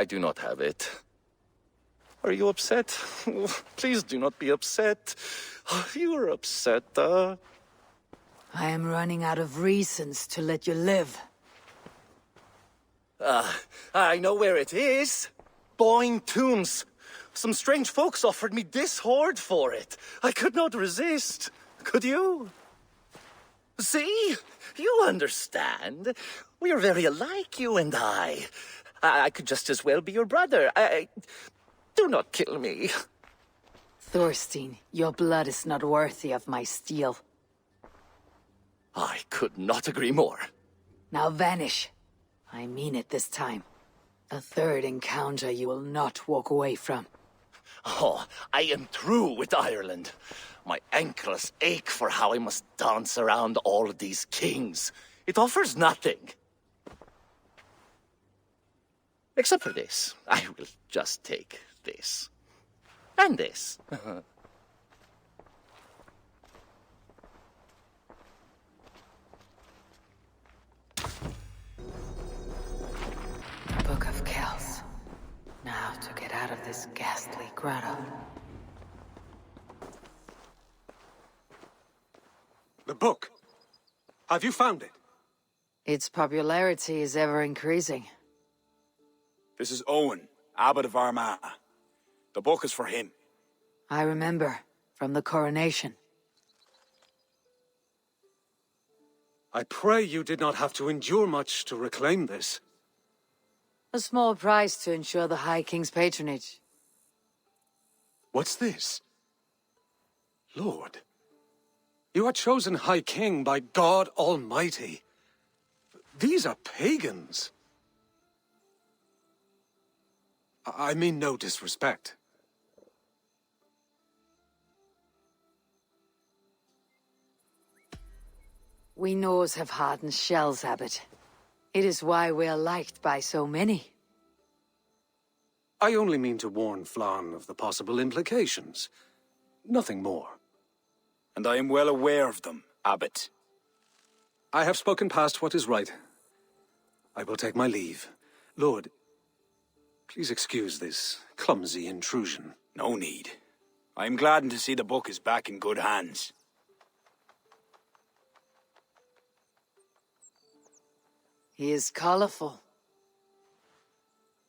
do not have it. Are you upset? Please do not be upset. You are upset, I am running out of reasons to let you live. I know where it is. Boyne Tombs. Some strange folks offered me this hoard for it. I could not resist. Could you? See? You understand. We are very alike, you and I. I could just as well be your brother. Do not kill me. Thorstein, your blood is not worthy of my steel. I could not agree more. Now vanish. I mean it this time. A third encounter you will not walk away from. Oh, I am through with Ireland. My ankles ache for how I must dance around all of these kings. It offers nothing. Except for this. I will just take this. And this. Book of Kells. Now to get out of this ghastly grotto. The book. Have you found it? Its popularity is ever increasing. This is Owen, Abbot of Armagh. The book is for him. I remember, from the coronation. I pray you did not have to endure much to reclaim this. A small price to ensure the High King's patronage. What's this? Lord, you are chosen High King by God Almighty. These are pagans. I mean no disrespect. We Norse have hardened shells, Abbot. It is why we are liked by so many. I only mean to warn Flann of the possible implications. Nothing more. And I am well aware of them, Abbot. I have spoken past what is right. I will take my leave. Lord, please excuse this clumsy intrusion. No need. I'm gladdened to see the book is back in good hands. He is colorful.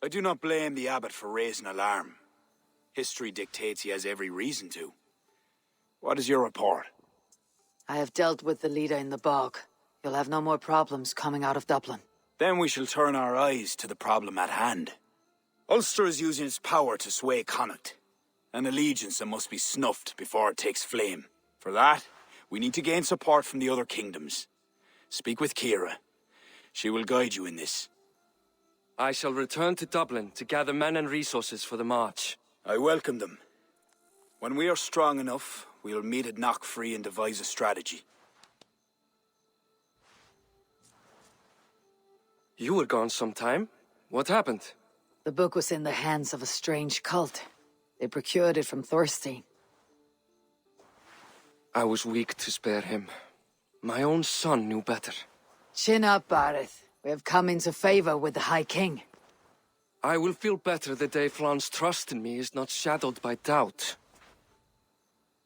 I do not blame the abbot for raising alarm. History dictates he has every reason to. What is your report? I have dealt with the leader in the bog. You'll have no more problems coming out of Dublin. Then we shall turn our eyes to the problem at hand. Ulster is using its power to sway Connacht, an allegiance that must be snuffed before it takes flame. For that, we need to gain support from the other kingdoms. Speak with Kira. She will guide you in this. I shall return to Dublin to gather men and resources for the march. I welcome them. When we are strong enough, we will meet at Knockfree and devise a strategy. You were gone some time. What happened? The book was in the hands of a strange cult. They procured it from Thorstein. I was weak to spare him. My own son knew better. Chin up, Barith. We have come into favor with the High King. I will feel better the day Flan's trust in me is not shadowed by doubt.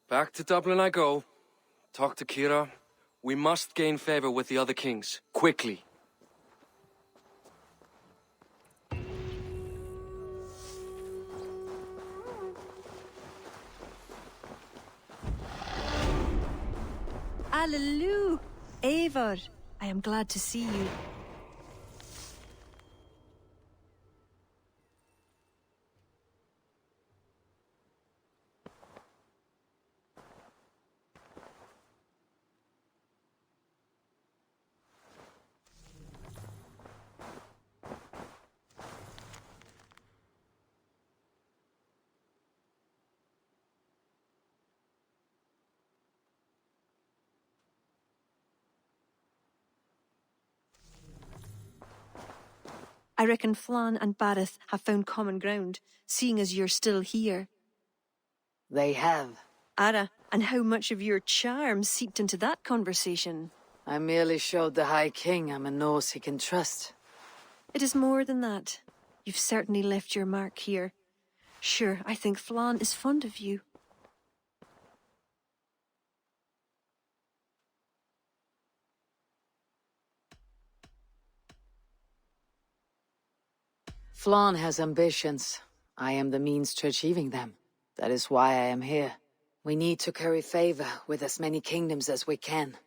Back to Dublin I go. Talk to Kira. We must gain favor with the other kings. Quickly. Alleluia! Eivor, I am glad to see you. I reckon Flan and Barith have found common ground, seeing as you're still here. They have. Ara, and how much of your charm seeped into that conversation? I merely showed the High King I'm a nose he can trust. It is more than that. You've certainly left your mark here. Sure, I think Flan is fond of you. Flan has ambitions. I am the means to achieving them. That is why I am here. We need to curry favor with as many kingdoms as we can.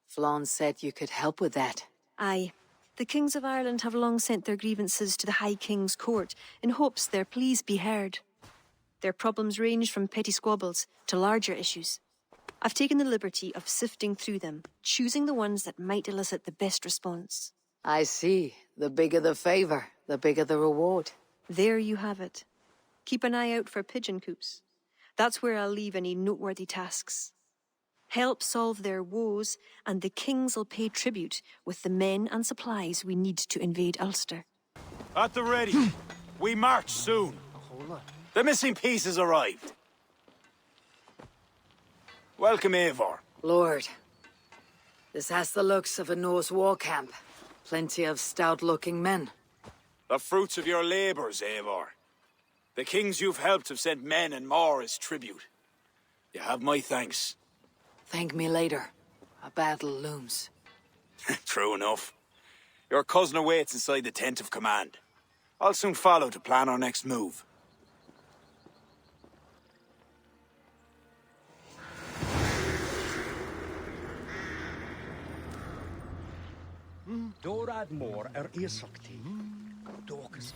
Flan said you could help with that. Aye. The kings of Ireland have long sent their grievances to the High King's court in hopes their pleas be heard. Their problems range from petty squabbles to larger issues. I've taken the liberty of sifting through them, choosing the ones that might elicit the best response. I see. The bigger the favor, the bigger the reward. There you have it. Keep an eye out for pigeon coops. That's where I'll leave any noteworthy tasks. Help solve their woes, and the kings'll pay tribute with the men and supplies we need to invade Ulster. At the ready. We march soon. The missing pieces arrived. Welcome, Eivor. Lord, this has the looks of a Norse war camp. Plenty of stout-looking men. The fruits of your labors, Eivor. The kings you've helped have sent men and more as tribute. You have my thanks. Thank me later. A battle looms. True enough. Your cousin awaits inside the tent of command. I'll soon follow to plan our next move. Dorad Moor Isokti. Dorcas.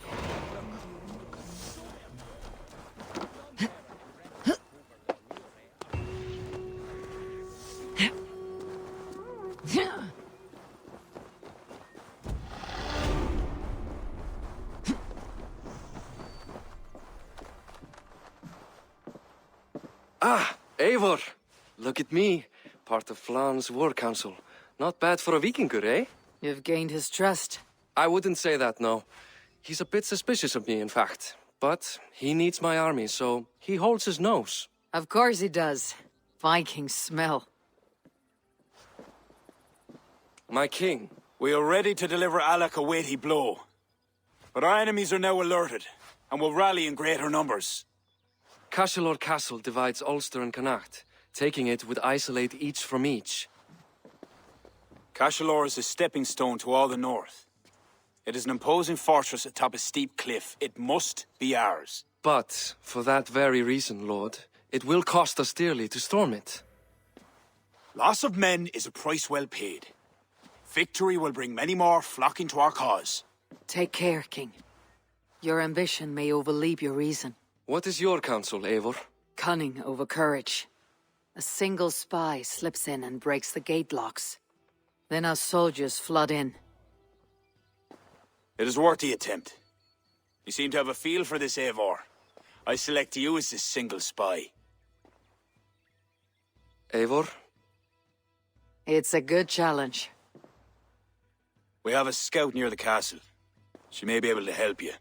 Ah, Eivor! Look at me, part of Flan's war council. Not bad for a Vikingur, eh? You've gained his trust. I wouldn't say that, no. He's a bit suspicious of me, in fact. But he needs my army, so he holds his nose. Of course he does. Vikings smell. My king. We are ready to deliver Alec a weighty blow. But our enemies are now alerted, and will rally in greater numbers. Cashelor Castle divides Ulster and Connacht. Taking it would isolate each from each. Cashelor is a stepping stone to all the north. It is an imposing fortress atop a steep cliff. It must be ours. But, for that very reason, Lord, it will cost us dearly to storm it. Loss of men is a price well paid. Victory will bring many more flocking to our cause. Take care, King. Your ambition may overleap your reason. What is your counsel, Eivor? Cunning over courage. A single spy slips in and breaks the gate locks. Then our soldiers flood in. It is worth the attempt. You seem to have a feel for this, Eivor. I select you as this single spy. Eivor? It's a good challenge. We have a scout near the castle. She may be able to help you.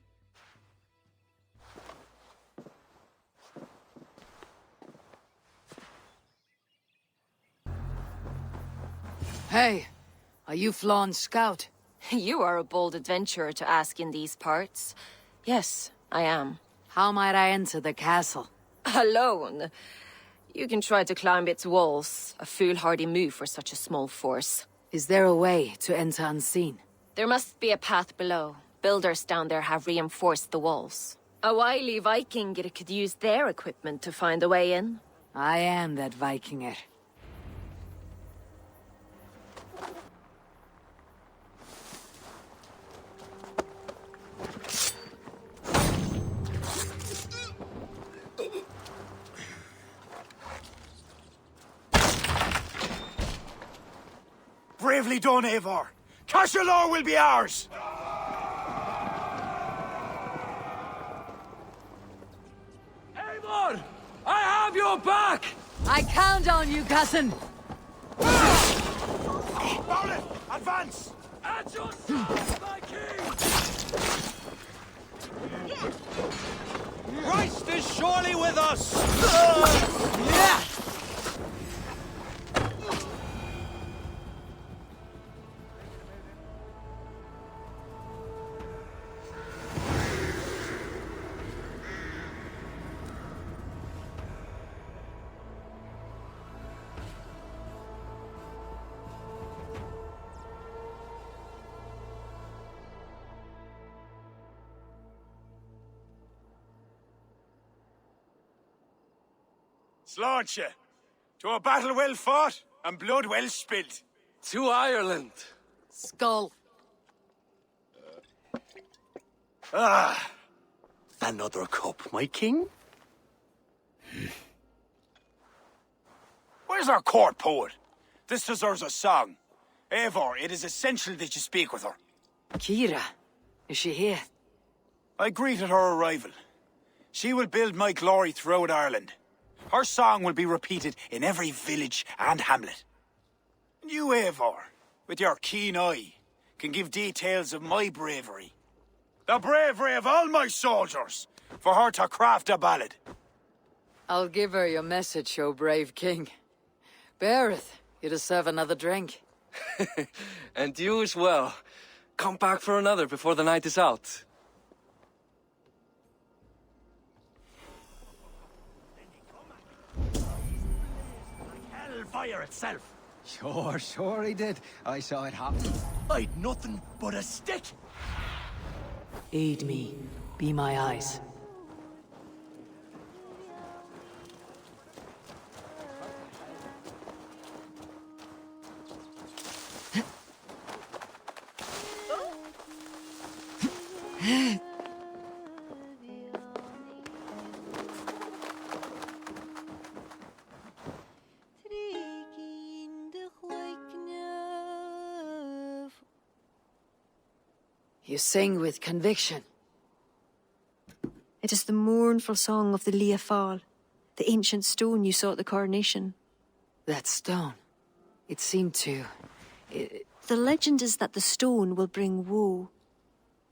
Hey, are you Flawn's scout? You are a bold adventurer to ask in these parts. Yes, I am. How might I enter the castle? Alone? You can try to climb its walls. A foolhardy move for such a small force. Is there a way to enter unseen? There must be a path below. Builders down there have reinforced the walls. A wily Viking could use their equipment to find a way in. I am that Vikinger. Bravely done, Eivor. Cashelor will be ours! Eivor! I have your back! I count on you, cousin! Barlet, advance! At your side, my king! Christ is surely with us! Yeah! Sláinte, to a battle well fought and blood well spilt. To Ireland! Skull. Another cup, my king? Where's our court poet? This deserves a song. Eivor, it is essential that you speak with her. Kira. Is she here? I greeted her arrival. She will build my glory throughout Ireland. Her song will be repeated in every village and hamlet. And you, Eivor, with your keen eye, can give details of my bravery. The bravery of all my soldiers, for her to craft a ballad. I'll give her your message, O brave king. Beareth, you deserve another drink. And you as well. Come back for another before the night is out. Hellfire itself. Sure he did. I saw it happen. I'd nothing but a stick. Aid me. Be my eyes. You sing with conviction. It is the mournful song of the Lia Fáil, the ancient stone you saw at the coronation. That stone. It seemed to... The legend is that the stone will bring woe.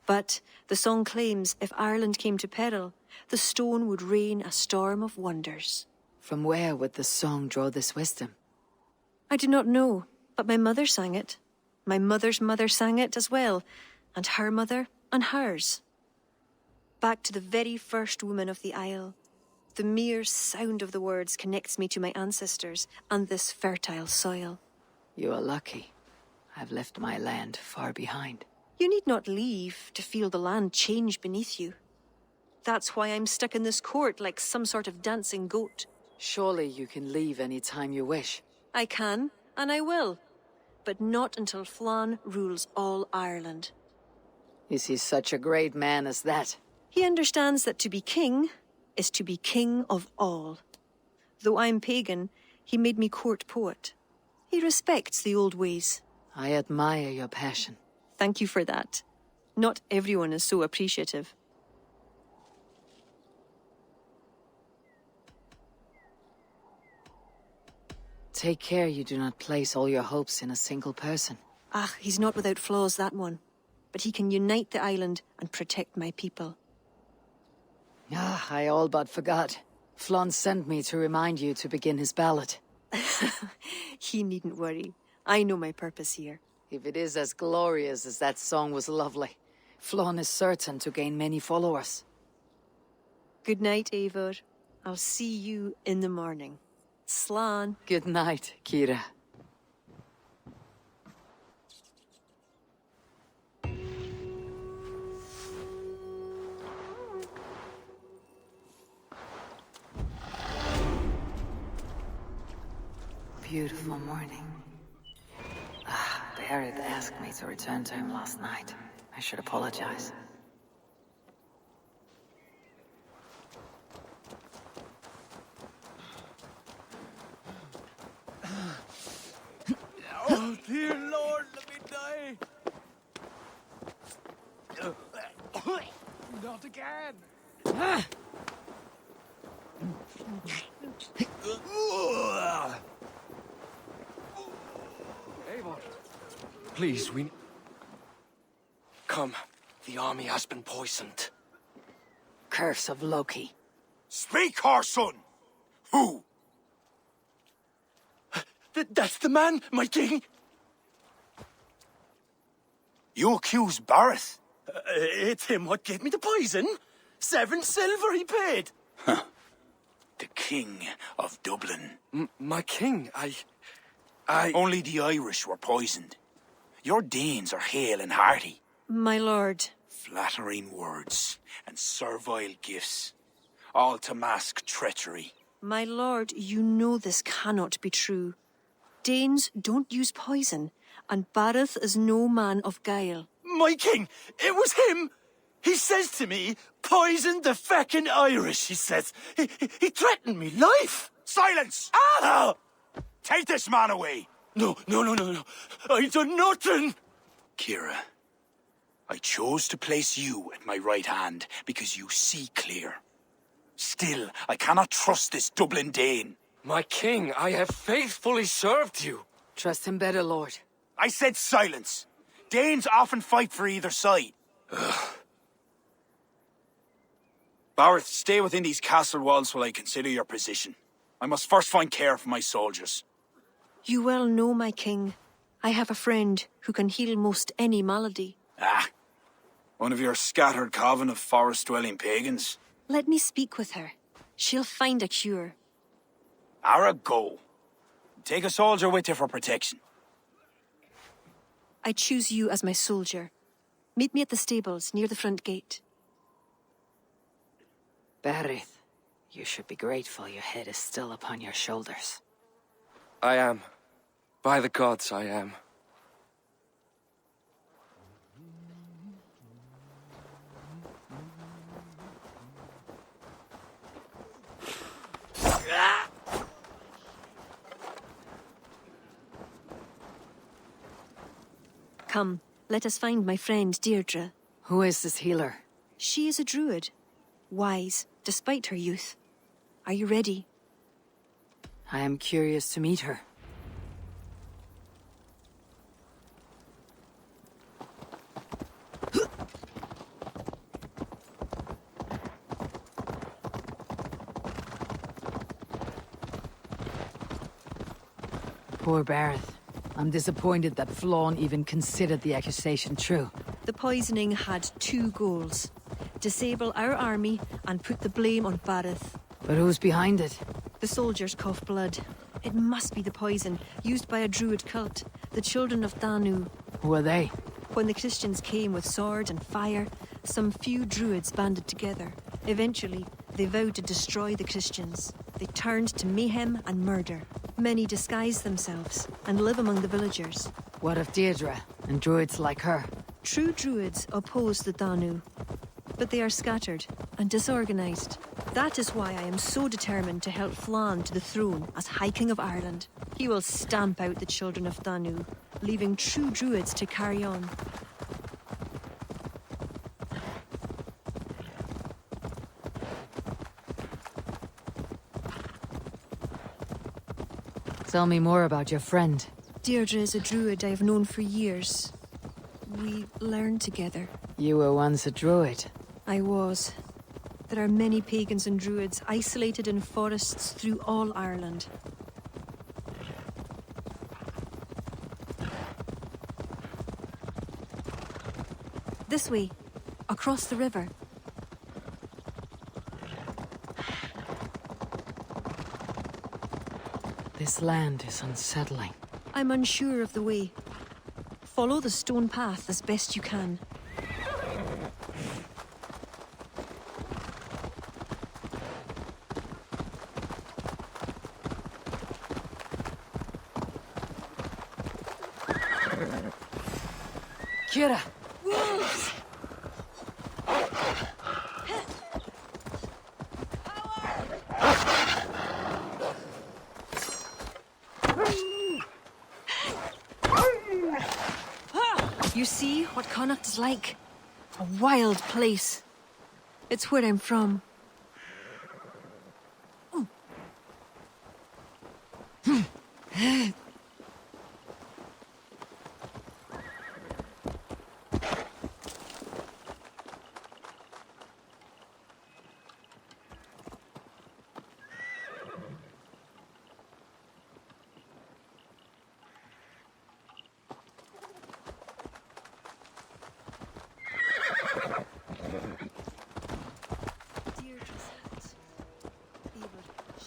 But the song claims if Ireland came to peril, the stone would rain a storm of wonders. From where would the song draw this wisdom? I do not know, but my mother sang it. My mother's mother sang it as well, and her mother and hers. Back to the very first woman of the Isle. The mere sound of the words connects me to my ancestors and this fertile soil. You are lucky. I've left my land far behind. You need not leave to feel the land change beneath you. That's why I'm stuck in this court like some sort of dancing goat. Surely you can leave any time you wish. I can, and I will. But not until Flann rules all Ireland. Is he such a great man as that? He understands that to be king is to be king of all. Though I'm pagan, he made me court poet. He respects the old ways. I admire your passion. Thank you for that. Not everyone is so appreciative. Take care you do not place all your hopes in a single person. Ah, he's not without flaws, that one. But he can unite the island and protect my people. Ah, I all but forgot. Flann sent me to remind you to begin his ballad. He needn't worry. I know my purpose here. If it is as glorious as that song was lovely, Flann is certain to gain many followers. Good night, Eivor. I'll see you in the morning. Slán. Good night, Kira. Beautiful morning. Barrett asked me to return to him last night. I should apologize. Oh, dear Lord, let me die. Not again. Eivor, please, we... Come, the army has been poisoned. Curse of Loki. Speak, our son! Who? That's the man, my king. You accuse Bareth? It's him what gave me the poison. 7 silver he paid. Huh. The king of Dublin. My king, I... Only the Irish were poisoned. Your Danes are hale and hearty. My lord. Flattering words and servile gifts, all to mask treachery. My lord, you know this cannot be true. Danes don't use poison, and Bareth is no man of guile. My king, it was him. He says to me, poison the feckin' Irish, he says. He threatened me life. Silence! Ah! Take this man away! No. I done nothing. Kira, I chose to place you at my right hand because you see clear. Still, I cannot trust this Dublin Dane. My king, I have faithfully served you. Trust him better, Lord. I said silence. Danes often fight for either side. Bareth, stay within these castle walls while I consider your position. I must first find care for my soldiers. You well know, my king. I have a friend who can heal most any malady. Ah, one of your scattered coven of forest-dwelling pagans. Let me speak with her. She'll find a cure. Ara, go. Take a soldier with you for protection. I choose you as my soldier. Meet me at the stables near the front gate. Bareth, you should be grateful your head is still upon your shoulders. I am. By the gods, I am. Come, let us find my friend Deirdre. Who is this healer? She is a druid. Wise, despite her youth. Are you ready? I am curious to meet her. Poor Bareth. I'm disappointed that Flann even considered the accusation true. The poisoning had 2 goals. Disable our army and put the blame on Bareth. But who's behind it? The soldiers cough blood. It must be the poison used by a druid cult, the children of Danu. Who are they? When the Christians came with sword and fire, some few druids banded together. Eventually, they vowed to destroy the Christians. They turned to mayhem and murder. Many disguise themselves and live among the villagers. What of Deirdre and druids like her? True druids oppose the Danu, but they are scattered and disorganized. That is why I am so determined to help Flann to the throne as High King of Ireland. He will stamp out the children of Danu, leaving true druids to carry on. Tell me more about your friend. Deirdre is a druid I have known for years. We learned together. You were once a druid. I was. There are many pagans and druids isolated in forests through all Ireland. This way, across the river. This land is unsettling. I'm unsure of the way. Follow the stone path as best you can. Kira! Wolves! You see what Connacht is like? A wild place. It's where I'm from.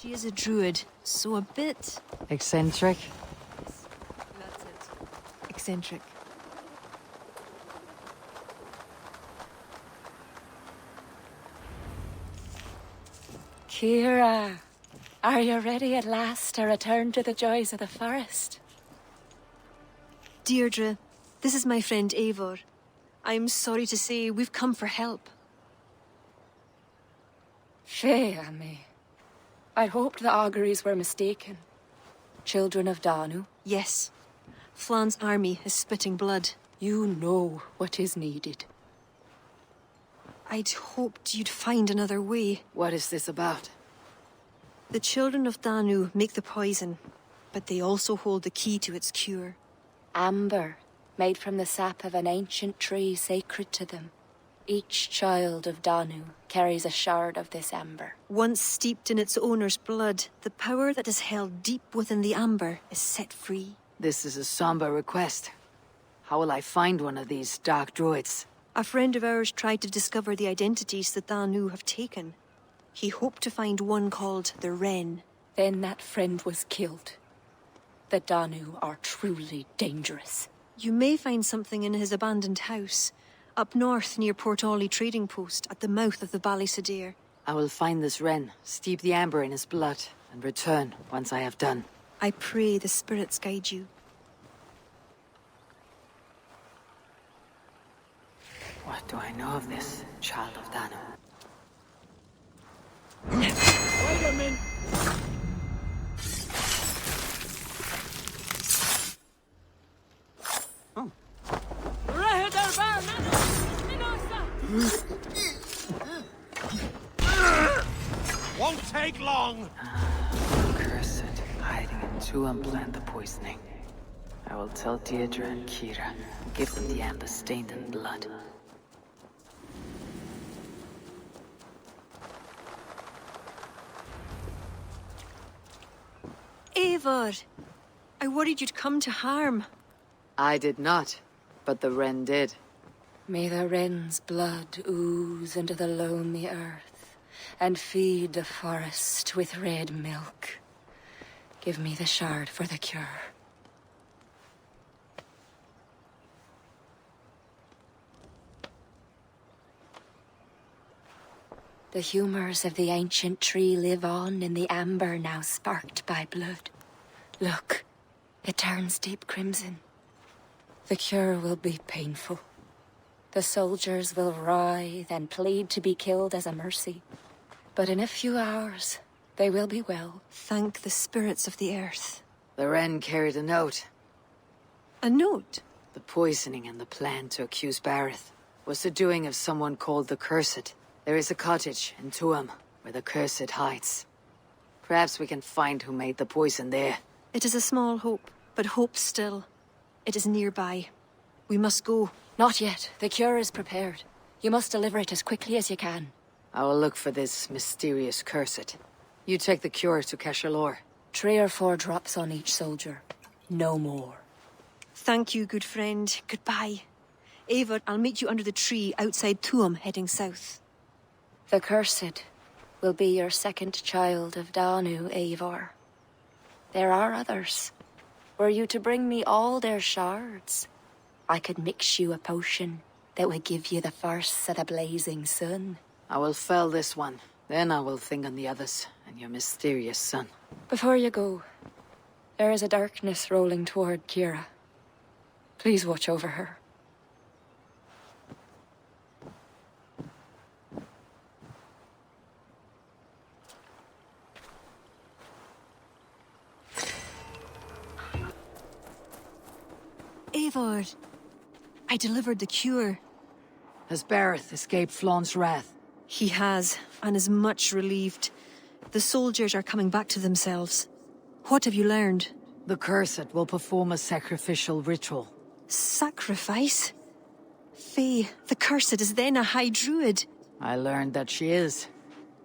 She is a druid, so a bit... Eccentric? That's it. Eccentric. Kira, are you ready at last to return to the joys of the forest? Deirdre, this is my friend Eivor. I'm sorry to say we've come for help. Fear me. I hoped the auguries were mistaken. Children of Danu? Yes. Flann's army is spitting blood. You know what is needed. I'd hoped you'd find another way. What is this about? The children of Danu make the poison, but they also hold the key to its cure. Amber, made from the sap of an ancient tree sacred to them. Each child of Danu carries a shard of this amber. Once steeped in its owner's blood, the power that is held deep within the amber is set free. This is a somber request. How will I find one of these dark druids? A friend of ours tried to discover the identities the Danu have taken. He hoped to find one called the Wren. Then that friend was killed. The Danu are truly dangerous. You may find something in his abandoned house, up north near Port Ollie trading post at the mouth of the Ballysadare. I will find this Wren, steep the amber in his blood, and return once I have done. I pray the spirits guide you. What do I know of this child of Danu? Wait a minute! Won't take long! Cursed, hiding in Tuam plant the poisoning. I will tell Deirdre and Kira, give them the amber stained in blood. Eivor! I worried you'd come to harm. I did not, but the Wren did. May the Wren's blood ooze into the lonely earth, and feed the forest with red milk. Give me the shard for the cure. The humors of the ancient tree live on in the amber now sparked by blood. Look, it turns deep crimson. The cure will be painful. The soldiers will writhe and plead to be killed as a mercy. But in a few hours, they will be well. Thank the spirits of the earth. The wren carried a note. A note? The poisoning and the plan to accuse Bareth was the doing of someone called the Cursed. There is a cottage in Tuam where the Cursed hides. Perhaps we can find who made the poison there. It is a small hope, but hope still. It is nearby. We must go. Not yet. The cure is prepared. You must deliver it as quickly as you can. I will look for this mysterious Cursed. You take the cure to Cashalor. 3 or 4 drops on each soldier. No more. Thank you, good friend. Goodbye. Eivor, I'll meet you under the tree outside Tuam, heading south. The Cursed will be your second child of Danu, Eivor. There are others. Were you to bring me all their shards, I could mix you a potion that would give you the force of the blazing sun. I will fell this one. Then I will think on the others and your mysterious son. Before you go, there is a darkness rolling toward Kira. Please watch over her. Eivor, I delivered the cure. Has Bareth escaped Flaun's wrath? He has, and is much relieved. The soldiers are coming back to themselves. What have you learned? The Cursed will perform a sacrificial ritual. Sacrifice? Faye, the Cursed is then a High Druid. I learned that she is.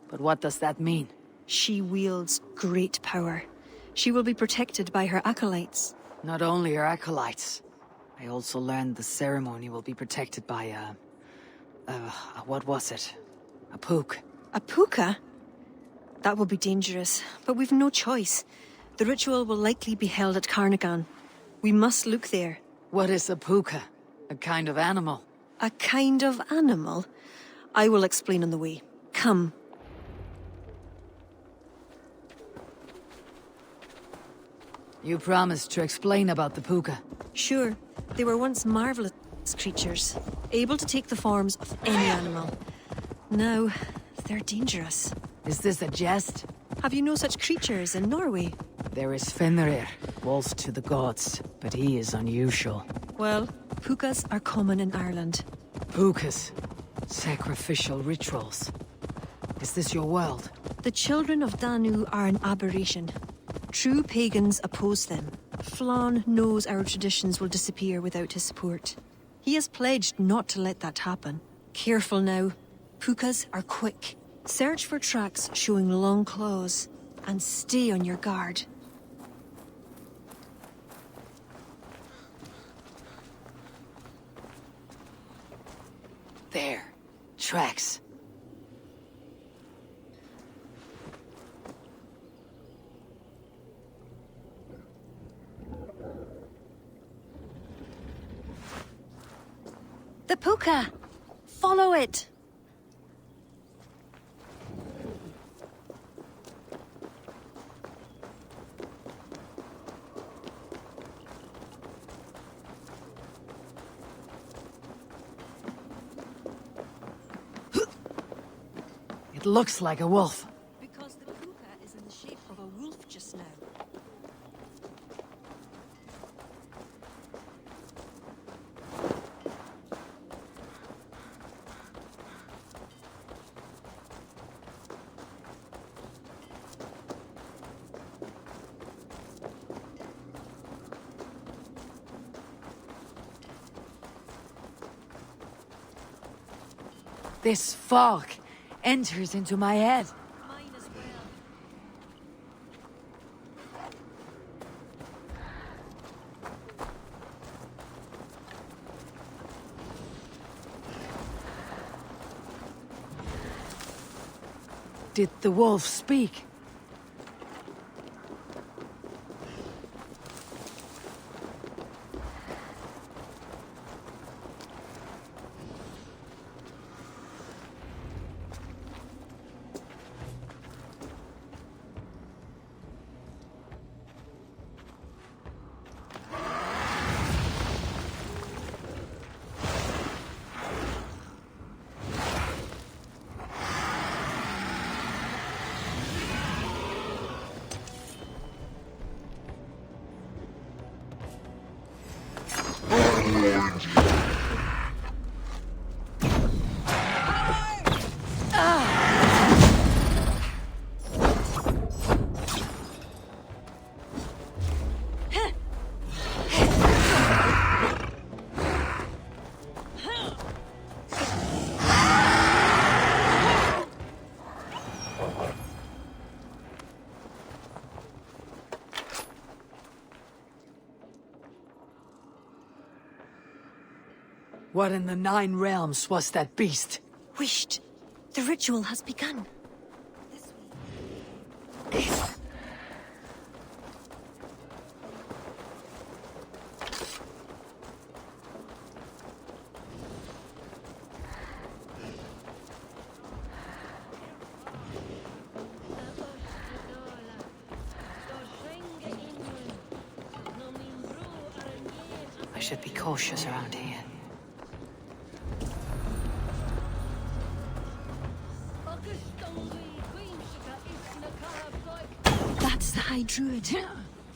But what does that mean? She wields great power. She will be protected by her acolytes. Not only her acolytes. I also learned the ceremony will be protected by what was it? A pook. A puka? That will be dangerous, but we've no choice. The ritual will likely be held at Carnagan. We must look there. What is a puka? A kind of animal? A kind of animal? I will explain on the way. Come. You promised to explain about the puka. Sure. They were once marvelous creatures, able to take the forms of any animal. Now, they're dangerous. Is this a jest? Have you no such creatures in Norway? There is Fenrir, waltz to the gods, but he is unusual. Well, pukas are common in Ireland. Pukas? Sacrificial rituals. Is this your world? The children of Danu are an aberration. True pagans oppose them. Flann knows our traditions will disappear without his support. He has pledged not to let that happen. Careful now. Pukas are quick. Search for tracks showing long claws, and stay on your guard. There. Tracks. The puka! Follow it! It looks like a wolf. Because the puka is in the shape of a wolf just now. This fog enters into my head. Mine as well. Did the wolf speak? What in the Nine Realms was that beast? Wished. The ritual has begun. I should be cautious around here. That's the High Druid.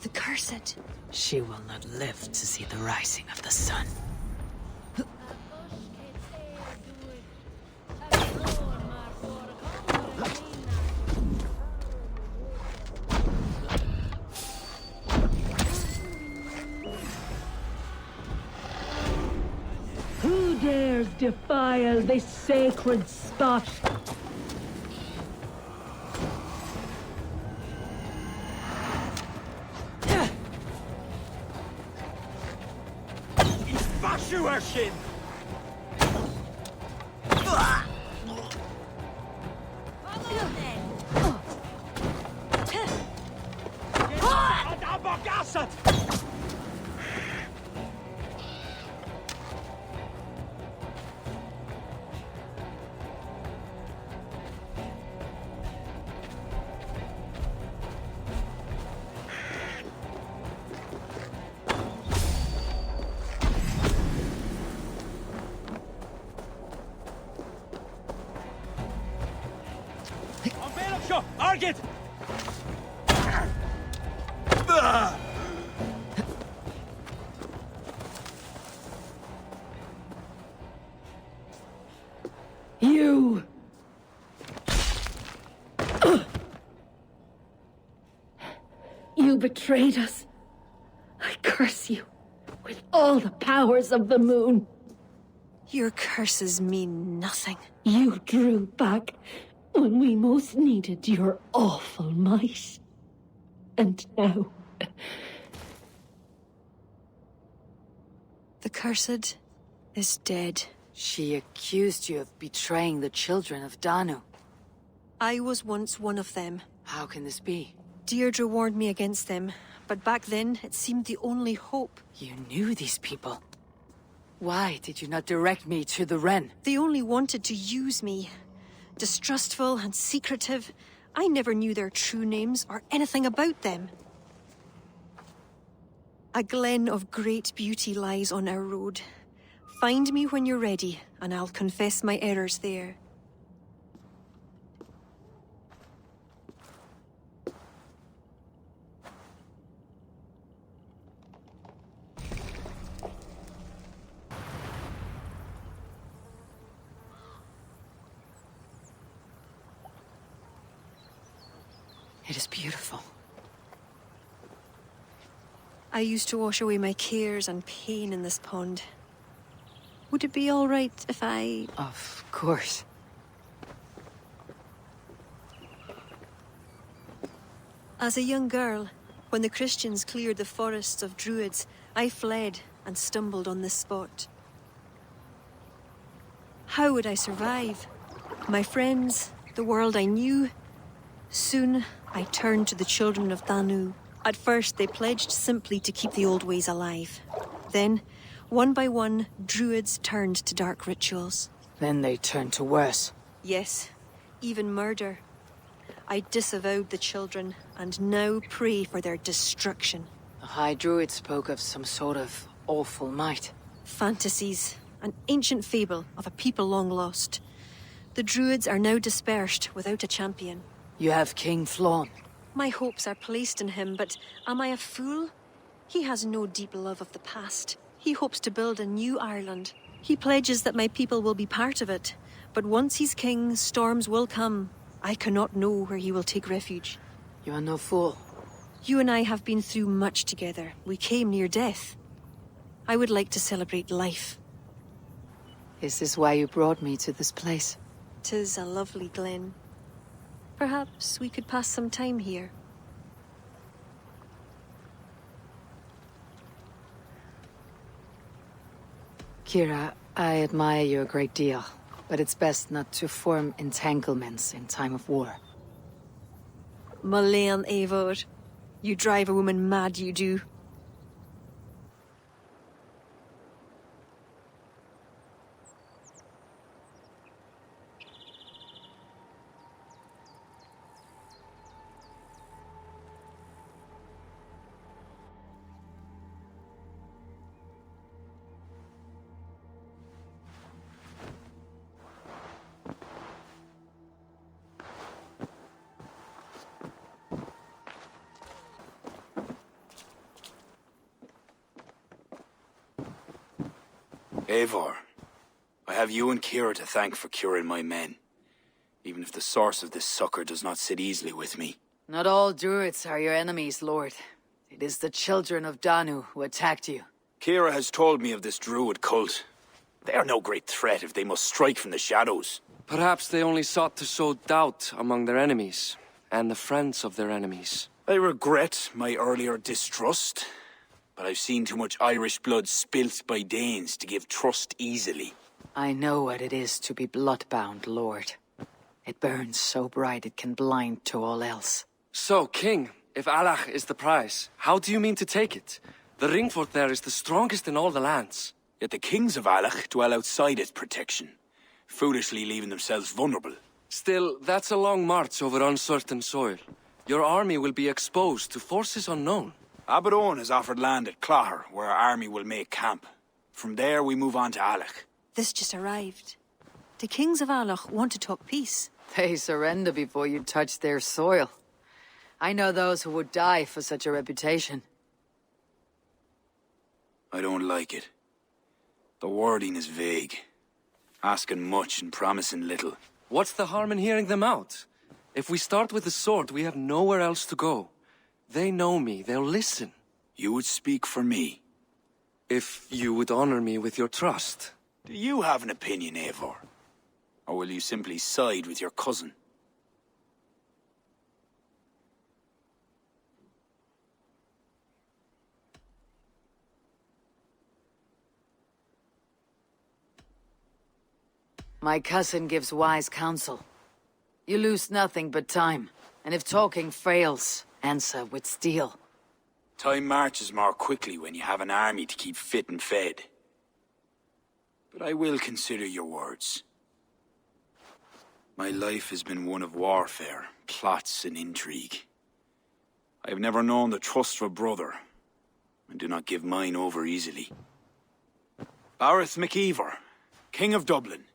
The Cursed. She will not live to see the rising of the sun. Who dares defile this sacred spot? Bashuashin! Arget! You! You betrayed us. I curse you with all the powers of the moon. Your curses mean nothing. You drew back when we most needed your awful might. And now... The Cursed is dead. She accused you of betraying the children of Danu. I was once one of them. How can this be? Deirdre warned me against them, but back then it seemed the only hope. You knew these people. Why did you not direct me to the Wren? They only wanted to use me. Distrustful and secretive. I never knew their true names or anything about them. A glen of great beauty lies on our road. Find me when you're ready, and I'll confess my errors there. It is beautiful. I used to wash away my cares and pain in this pond. Would it be all right if I... Of course. As a young girl, when the Christians cleared the forests of Druids, I fled and stumbled on this spot. How would I survive? My friends, the world I knew, Soon, I turned to the children of Danu. At first, they pledged simply to keep the old ways alive. Then, one by one, druids turned to dark rituals. Then they turned to worse. Yes, even murder. I disavowed the children, and now pray for their destruction. The High Druid spoke of some sort of awful might. Fantasies, an ancient fable of a people long lost. The druids are now dispersed without a champion. You have King Flawn. My hopes are placed in him, but am I a fool? He has no deep love of the past. He hopes to build a new Ireland. He pledges that my people will be part of it. But once he's king, storms will come. I cannot know where he will take refuge. You are no fool. You and I have been through much together. We came near death. I would like to celebrate life. Is this why you brought me to this place? 'Tis a lovely glen. Perhaps we could pass some time here. Kira, I admire you a great deal, but it's best not to form entanglements in time of war. Malayan Eivor. You drive a woman mad, you do. Eivor, I have you and Kira to thank for curing my men. Even if the source of this succor does not sit easily with me. Not all druids are your enemies, Lord. It is the children of Danu who attacked you. Kira has told me of this druid cult. They are no great threat if they must strike from the shadows. Perhaps they only sought to sow doubt among their enemies, and the friends of their enemies. I regret my earlier distrust, but I've seen too much Irish blood spilt by Danes to give trust easily. I know what it is to be bloodbound, Lord. It burns so bright it can blind to all else. So, King, if Alach is the prize, how do you mean to take it? The ring fort there is the strongest in all the lands. Yet the kings of Alach dwell outside its protection, foolishly leaving themselves vulnerable. Still, that's a long march over uncertain soil. Your army will be exposed to forces unknown. Abaddon has offered land at Clogher, where our army will make camp. From there, we move on to Alach. This just arrived. The kings of Alach want to talk peace. They surrender before you touch their soil. I know those who would die for such a reputation. I don't like it. The wording is vague. Asking much and promising little. What's the harm in hearing them out? If we start with the sword, we have nowhere else to go. They know me, they'll listen. You would speak for me? If you would honor me with your trust. Do you have an opinion, Eivor? Or will you simply side with your cousin? My cousin gives wise counsel. You lose nothing but time, and if talking fails, answer with steel. Time marches more quickly when you have an army to keep fit and fed. But I will consider your words. My life has been one of warfare, plots and intrigue. I have never known the trust of a brother, and do not give mine over easily. Bareth MacIver, King of Dublin,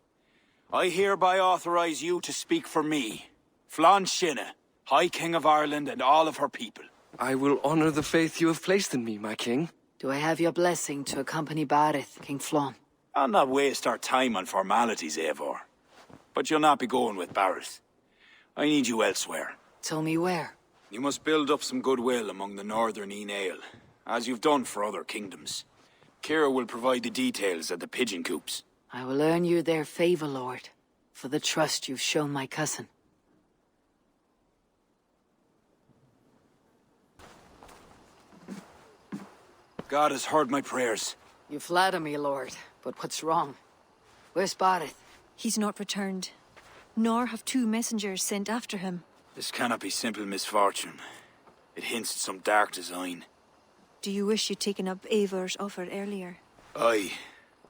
I hereby authorize you to speak for me, Flann Shinna, High King of Ireland and all of her people. I will honor the faith you have placed in me, my king. Do I have your blessing to accompany Bareth, King Flann? I'll not waste our time on formalities, Eivor. But you'll not be going with Bareth. I need you elsewhere. Tell me where. You must build up some goodwill among the northern Aele, as you've done for other kingdoms. Kira will provide the details at the pigeon coops. I will earn you their favor, Lord, for the trust you've shown my cousin. God has heard my prayers. You flatter me, Lord, but what's wrong? Where's Bareth? He's not returned, nor have two messengers sent after him. This cannot be simple misfortune. It hints at some dark design. Do you wish you'd taken up Eivor's offer earlier? Aye.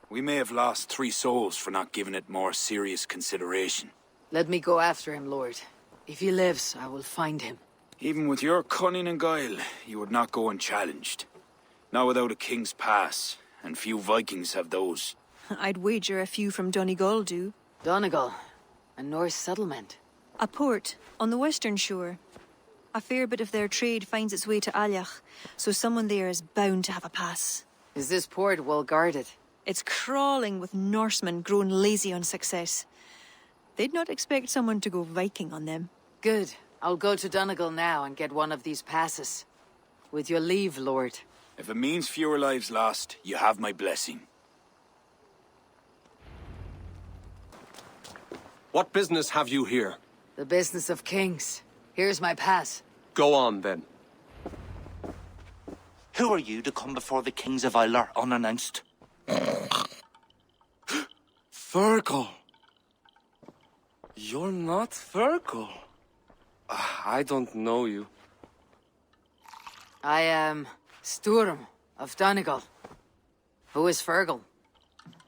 We may have lost 3 souls for not giving it more serious consideration. Let me go after him, Lord. If he lives, I will find him. Even with your cunning and guile, you would not go unchallenged. Not without a king's pass, and few Vikings have those. I'd wager a few from Donegal do. Donegal? A Norse settlement? A port, on the western shore. A fair bit of their trade finds its way to Aljach, so someone there is bound to have a pass. Is this port well guarded? It's crawling with Norsemen grown lazy on success. They'd not expect someone to go Viking on them. Good. I'll go to Donegal now and get one of these passes. With your leave, Lord. If it means fewer lives lost, you have my blessing. What business have you here? The business of kings. Here's my pass. Go on, then. Who are you to come before the kings of Ilar unannounced? Fergal. You're not Fergal. I don't know you. I am Sturm of Donegal. Who is Fergal?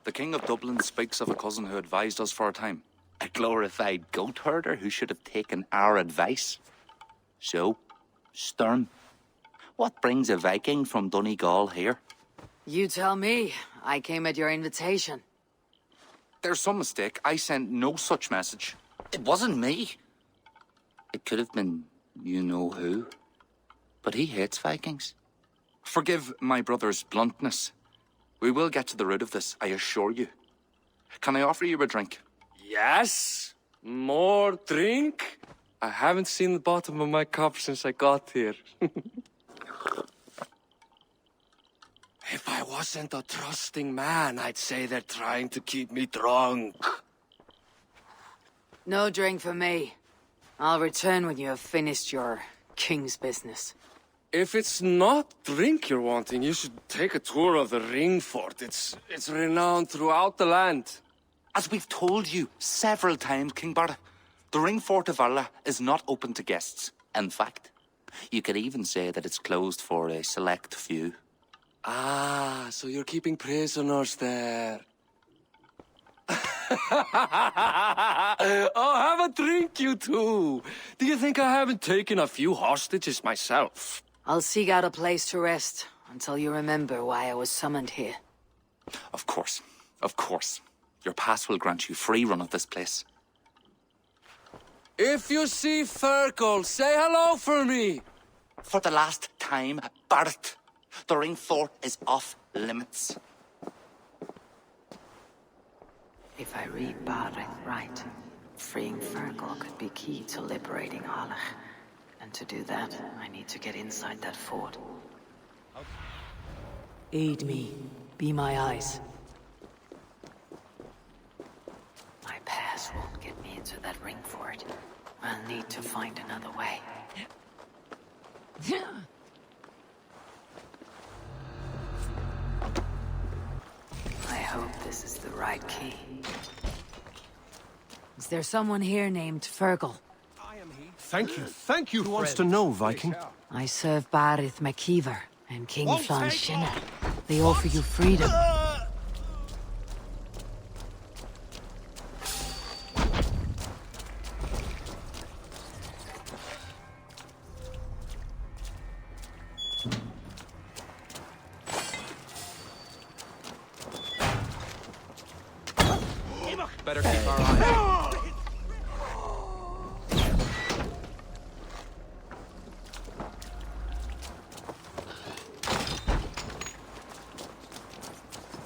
The King of Dublin speaks of a cousin who advised us for a time. A glorified goat herder who should have taken our advice. So, Sturm, what brings a Viking from Donegal here? You tell me. I came at your invitation. There's some mistake. I sent no such message. It wasn't me. It could have been you-know-who. But he hates Vikings. Forgive my brother's bluntness. We will get to the root of this, I assure you. Can I offer you a drink? Yes? More drink? I haven't seen the bottom of my cup since I got here. If I wasn't a trusting man, I'd say they're trying to keep me drunk. No drink for me. I'll return when you have finished your king's business. If it's not drink you're wanting, you should take a tour of the ring fort. It's renowned throughout the land. As we've told you several times, King Barda, the ring fort of Arla is not open to guests. In fact, you could even say that it's closed for a select few. Ah, so you're keeping prisoners there. Oh, have a drink, you two. Do you think I haven't taken a few hostages myself? I'll seek out a place to rest until you remember why I was summoned here. Of course, of course. Your pass will grant you free run of this place. If you see Fergal, say hello for me. For the last time, Bart, the ring fort is off limits. If I read Barith right, freeing Fergal could be key to liberating Aljach. And to do that, I need to get inside that fort. Aid me. Be my eyes. My pass won't get me into that ring fort. I'll need to find another way. I hope this is the right key. Is there someone here named Fergal? Thank you, Who wants to know, Viking? I serve Barith McKeever and King Flan Shinna. They offer you freedom. Better keep our eyes.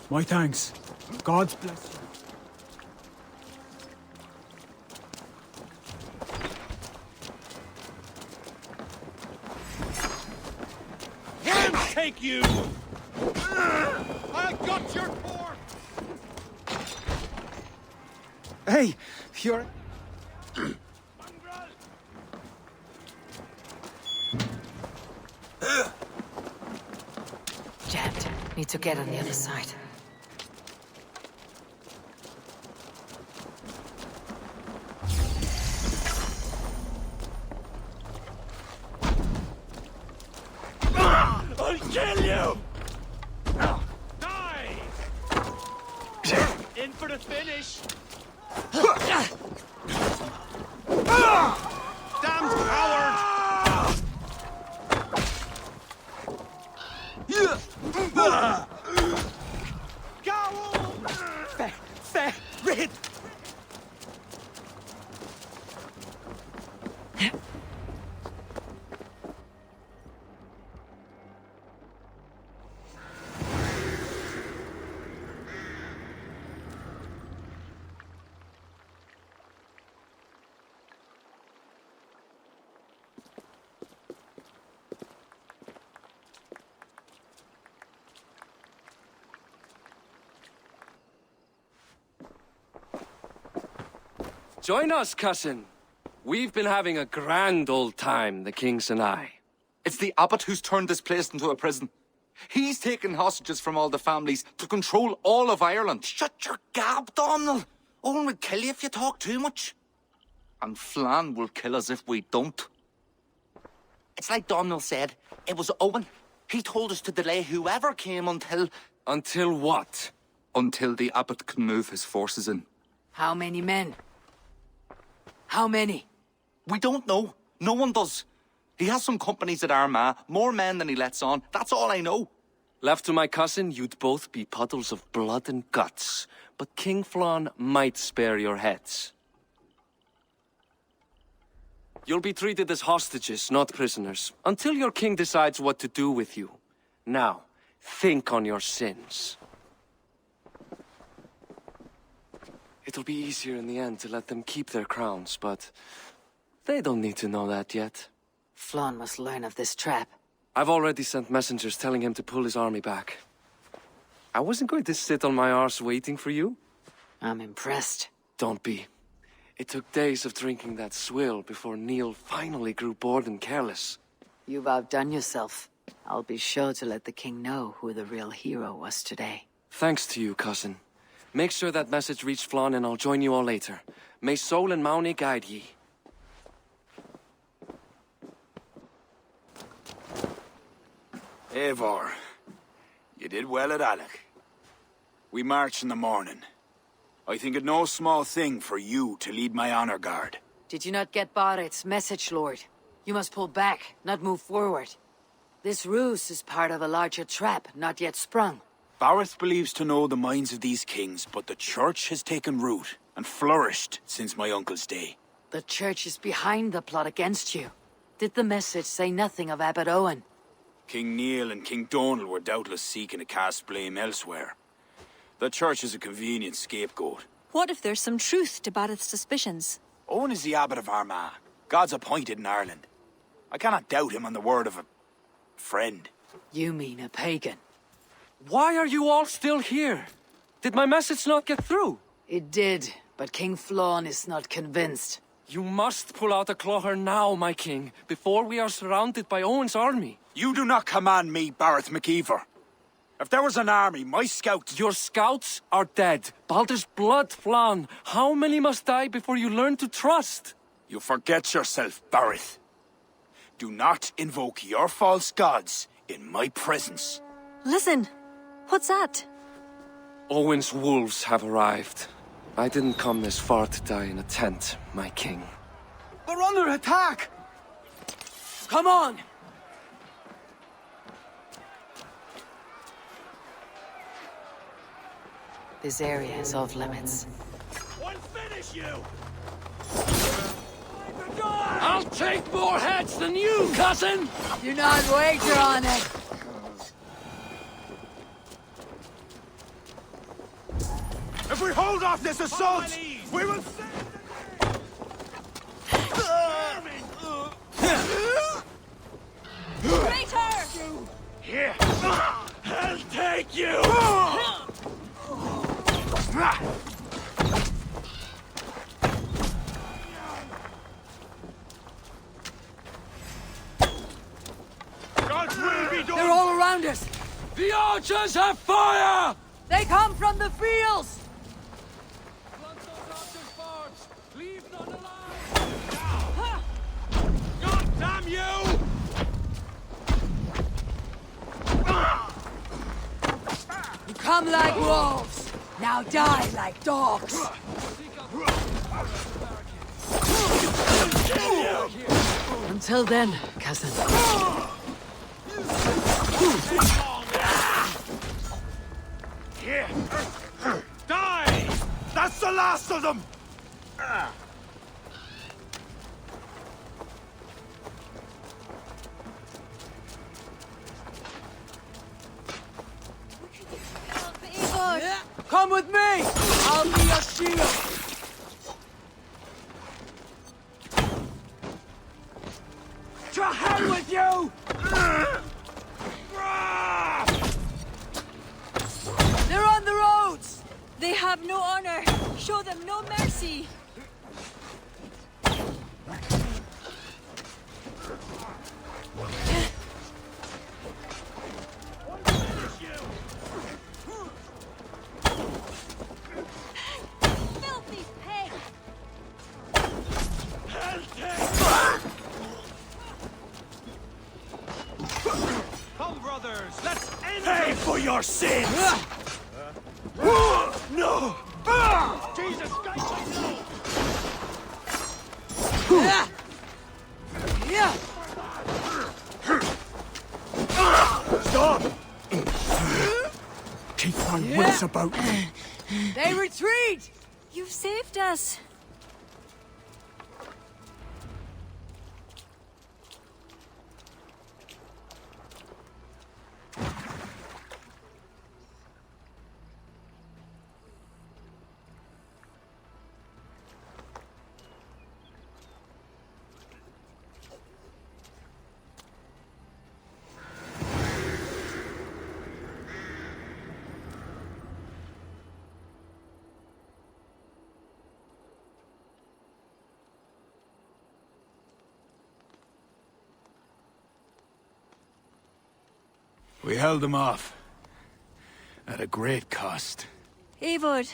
My thanks. God's bless you. Hands take you! I got your fork! Hey, you're... Jammed. Need to get on the other side. kill you! Die! In for the finish! Damned coward! Rid! Join us, cousin. We've been having a grand old time, the kings and I. It's the abbot who's turned this place into a prison. He's taken hostages from all the families to control all of Ireland. Shut your gab, Donald. Owen will kill you if you talk too much. And Flan will kill us if we don't. It's like Donald said. It was Owen. He told us to delay whoever came until... Until what? Until the abbot can move his forces in. How many men? How many? We don't know. No one does. He has some companies at Armagh, more men than he lets on. That's all I know. Left to my cousin, you'd both be puddles of blood and guts. But King Flann might spare your heads. You'll be treated as hostages, not prisoners, until your king decides what to do with you. Now, think on your sins. It'll be easier in the end to let them keep their crowns, but they don't need to know that yet. Flann must learn of this trap. I've already sent messengers telling him to pull his army back. I wasn't going to sit on my arse waiting for you. I'm impressed. Don't be. It took days of drinking that swill before Neil finally grew bored and careless. You've outdone yourself. I'll be sure to let the king know who the real hero was today. Thanks to you, cousin. Make sure that message reached Flann and I'll join you all later. May Sol and Mauni guide ye. Eivor, you did well at Alec. We march in the morning. I think it no small thing for you to lead my honor guard. Did you not get Barrett's message, Lord? You must pull back, not move forward. This ruse is part of a larger trap, not yet sprung. Barrett believes to know the minds of these kings, but the church has taken root and flourished since my uncle's day. The church is behind the plot against you. Did the message say nothing of Abbot Owen? King Neil and King Donald were doubtless seeking to cast blame elsewhere. The church is a convenient scapegoat. What if there's some truth to Barrett's suspicions? Owen is the abbot of Armagh, God's appointed in Ireland. I cannot doubt him on the word of a friend. You mean a pagan? Why are you all still here? Did my message not get through? It did, but King Flann is not convinced. You must pull out a clawher now, my king, before we are surrounded by Owen's army. You do not command me, Barrett McIver. If there was an army, my scouts... Your scouts are dead. Baldur's blood, Flann. How many must die before you learn to trust? You forget yourself, Barrett. Do not invoke your false gods in my presence. Listen, what's that? Owen's wolves have arrived. I didn't come this far to die in a tent, my king. We're under attack! Come on! This area is off limits. I'll finish you! I'll take more heads than you, cousin! Do not wager on it! If we hold off this assault, we will Traitor! Here! I'll take you! God's will be done! They're all around us! The archers have fire! They come from the fields! Leave none alive! God damn you! come like wolves, now die like dogs. Until then, cousin. Here! Die! That's the last of them! Come with me! I'll be your shield! To hell with you! They're on the roads! They have no honor. Show them no mercy. Filthy pig! Come, brothers, let's end Pay for your sins! No! Jesus Christ, I know! Stop! Keep my wits about me. They retreat! You've saved us. We held them off. At a great cost. Eivor,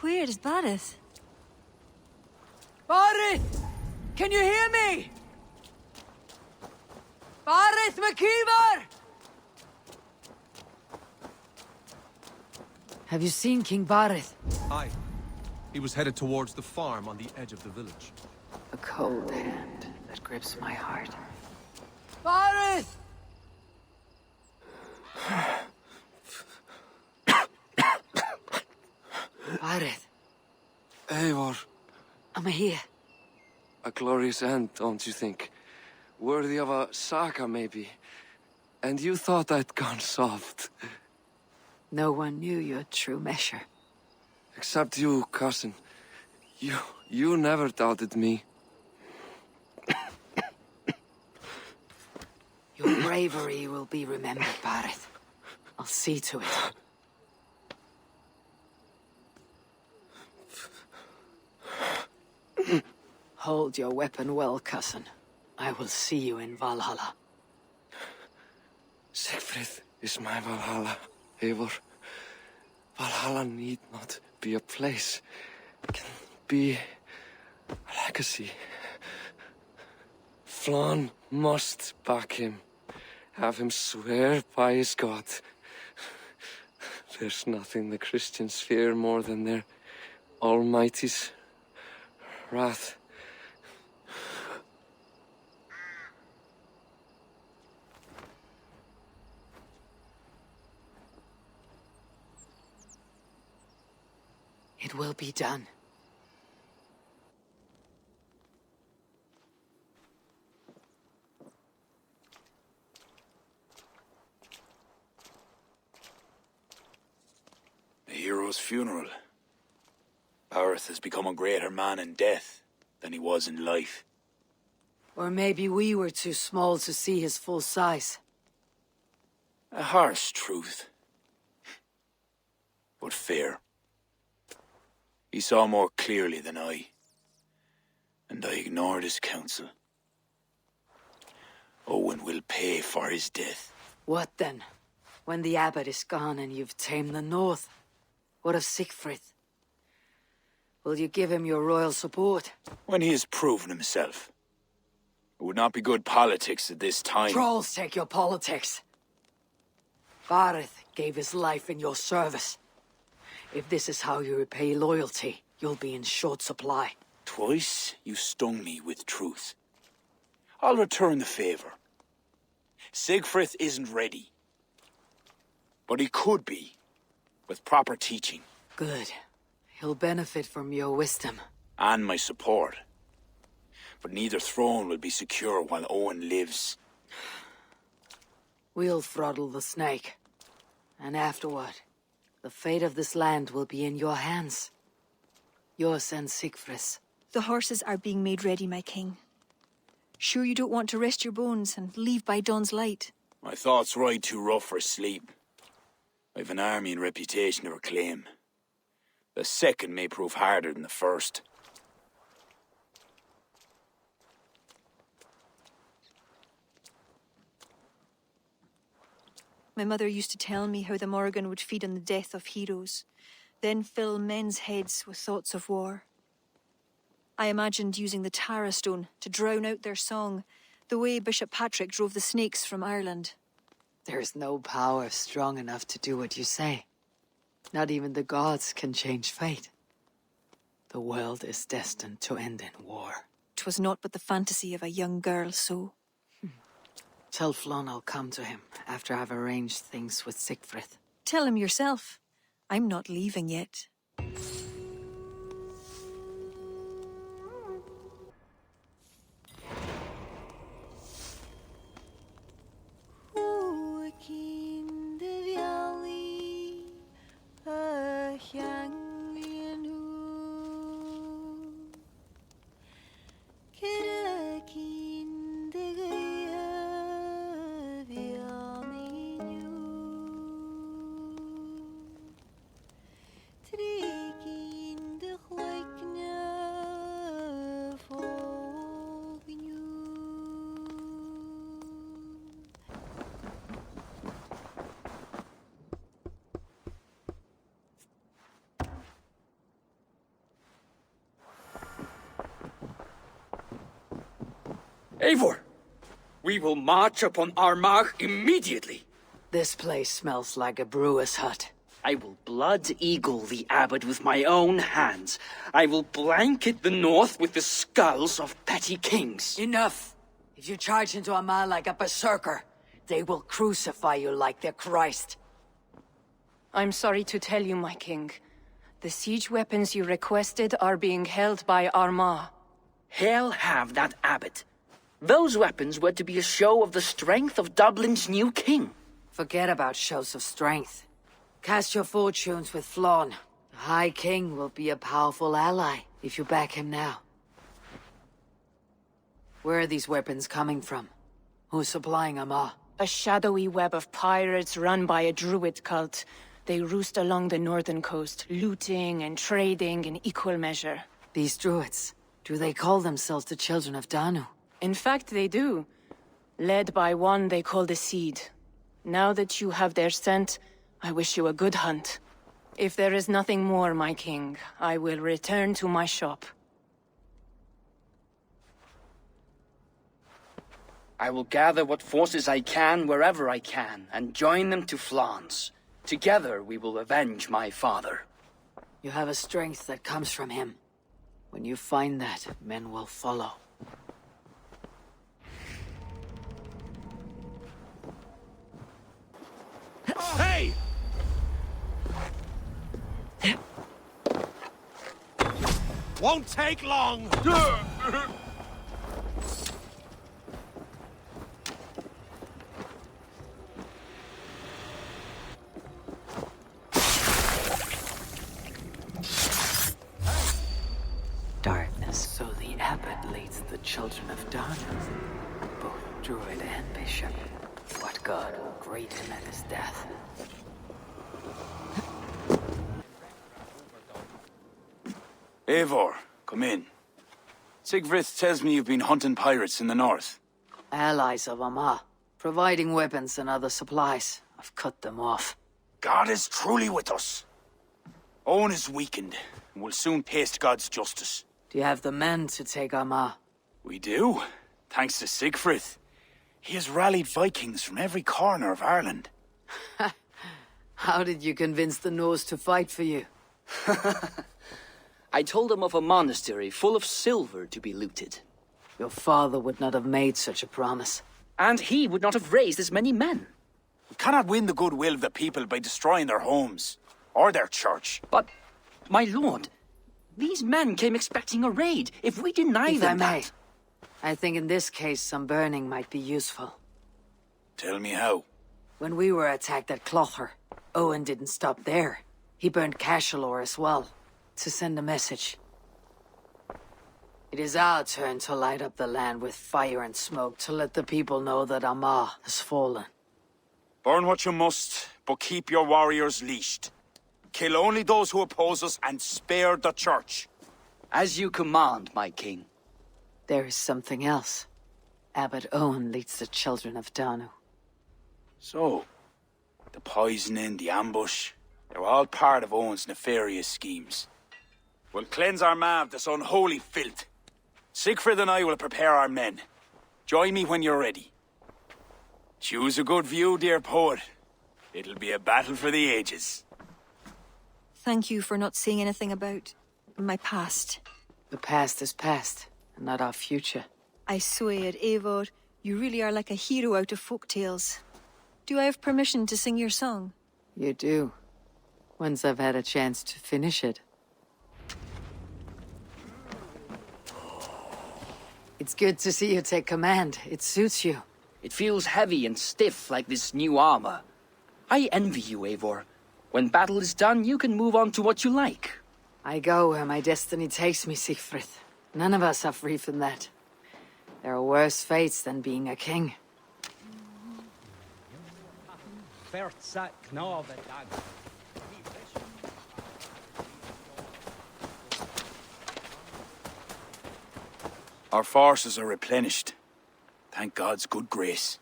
where is Barith? Barith! Can you hear me? Barith McKeever! Have you seen King Barith? Aye. He was headed towards the farm on the edge of the village. A cold hand that grips my heart. Barith! Barith, Eivor, I'm here. a glorious end, don't you think? Worthy of a saga, maybe. And you thought I'd gone soft. No one knew your true measure. Except you, cousin. You never doubted me. Your bravery will be remembered, Barith. I'll see to it. Hold your weapon well, cousin. I will see you in Valhalla. Siegfried is my Valhalla, Eivor. Valhalla need not be a place. It can be a legacy. Flann must back him. Have him swear by his God. There's nothing the Christians fear more than their Almighty's wrath. It will be done. A hero's funeral. Barith has become a greater man in death than he was in life. Or maybe we were too small to see his full size. A harsh truth. But fair. He saw more clearly than I. And I ignored his counsel. Owen will pay for his death. What then? When the abbot is gone and you've tamed the north? What of Siegfried? Will you give him your royal support? When he has proven himself. It would not be good politics at this time. Trolls take your politics. Barith, gave his life in your service. If this is how you repay loyalty, you'll be in short supply. Twice you stung me with truth. I'll return the favor. Sigfrid isn't ready. But he could be, with proper teaching. Good. He'll benefit from your wisdom. And my support. But neither throne will be secure while Owen lives. We'll throttle the snake. And afterward, the fate of this land will be in your hands. Yours and Sigfrid's. The horses are being made ready, my king. Sure you don't want to rest your bones and leave by dawn's light? My thoughts ride too rough for sleep. I've an army and reputation to reclaim. The second may prove harder than the first. My mother used to tell me how the Morrigan would feed on the death of heroes, then fill men's heads with thoughts of war. I imagined using the Tara Stone to drown out their song, the way Bishop Patrick drove the snakes from Ireland. There's no power strong enough to do what you say. Not even the gods can change fate. The world is destined to end in war. 'Twas naught but the fantasy of a young girl, so... Tell Flon I'll come to him after I've arranged things with Sigfrid. Tell him yourself. I'm not leaving yet. Eivor! We will march upon Armagh immediately. This place smells like a brewer's hut. I will blood eagle the abbot with my own hands. I will blanket the north with the skulls of petty kings. Enough! If you charge into Armagh like a berserker, they will crucify you like their Christ. I'm sorry to tell you, my king. The siege weapons you requested are being held by Armagh. Hell have that abbot. Those weapons were to be a show of the strength of Dublin's new king. Forget about shows of strength. Cast your fortunes with Flon. The High King will be a powerful ally if you back him now. Where are these weapons coming from? Who's supplying Armagh? A shadowy web of pirates run by a druid cult. They roost along the northern coast, looting and trading in equal measure. These druids, do they call themselves the Children of Danu? In fact, they do. Led by one they call the Seed. Now that you have their scent, I wish you a good hunt. If there is nothing more, my king, I will return to my shop. I will gather what forces I can wherever I can, and join them to Flans. Together we will avenge my father. You have a strength that comes from him. When you find that, men will follow. Hey! Won't take long! Darkness. So the abbot leads the Children of Danu, both druid and bishop. What god will greet him at his death? Eivor, come in. Sigfrid tells me you've been hunting pirates in the north. Allies of Armagh, providing weapons and other supplies. I've cut them off. God is truly with us. Owen is weakened, and will soon taste God's justice. Do you have the men to take Armagh? We do, thanks to Sigfrid. He has rallied Vikings from every corner of Ireland. How did you convince the Norse to fight for you? I told them of a monastery full of silver to be looted. Your father would not have made such a promise. And he would not have raised as many men. We cannot win the goodwill of the people by destroying their homes, or their church. But, my lord, these men came expecting a raid. If we deny them that... I think in this case some burning might be useful. Tell me how. When we were attacked at Clogher, Owen didn't stop there. He burned Cashelor as well, to send a message. It is our turn to light up the land with fire and smoke to let the people know that Amar has fallen. Burn what you must, but keep your warriors leashed. Kill only those who oppose us and spare the church. As you command, my king. There is something else. Abbot Owen leads the children of Danu. So, the poisoning, the ambush, they were all part of Owen's nefarious schemes. We'll cleanse our ma of this unholy filth. Siegfried and I will prepare our men. Join me when you're ready. Choose a good view, dear poet. It'll be a battle for the ages. Thank you for not saying anything about my past. The past is past, and not our future. I swear, Eivor, you really are like a hero out of folk tales. Do I have permission to sing your song? You do. Once I've had a chance to finish it. It's good to see you take command. It suits you. It feels heavy and stiff like this new armor. I envy you, Eivor. When battle is done, you can move on to what you like. I go where my destiny takes me, Siegfried. None of us are free from that. There are worse fates than being a king. Our forces are replenished. Thank God's good grace.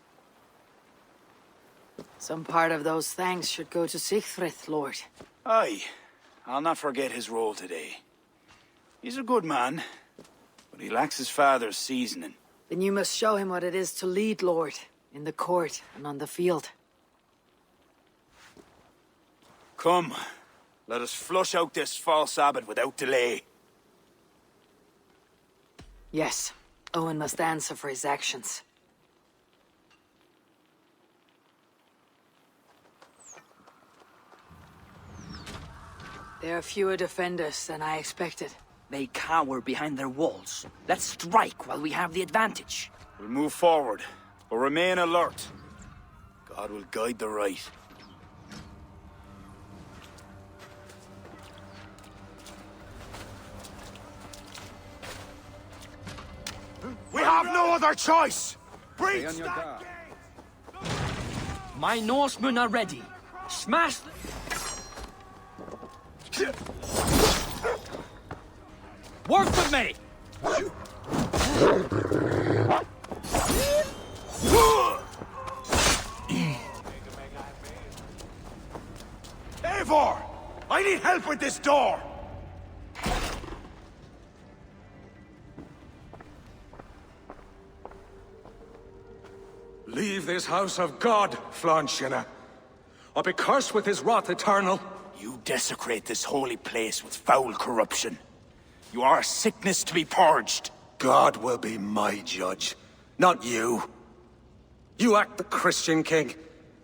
Some part of those thanks should go to Siegfried, Lord. Aye, I'll not forget his role today. He's a good man, but he lacks his father's seasoning. Then you must show him what it is to lead, Lord, in the court and on the field. Come, let us flush out this false abbot without delay. Yes, Owen must answer for his actions. There are fewer defenders than I expected. They cower behind their walls. Let's strike while we have the advantage. We'll move forward, but remain alert. God will guide the right. We have no other choice! Breach that gate! My Norsemen are ready. Smash them! Work with me! Eivor! I need help with this door! Leave this house of God, Flanchina, or be cursed with his wrath eternal. You desecrate this holy place with foul corruption. You are a sickness to be purged. God will be my judge, not you. You act the Christian king,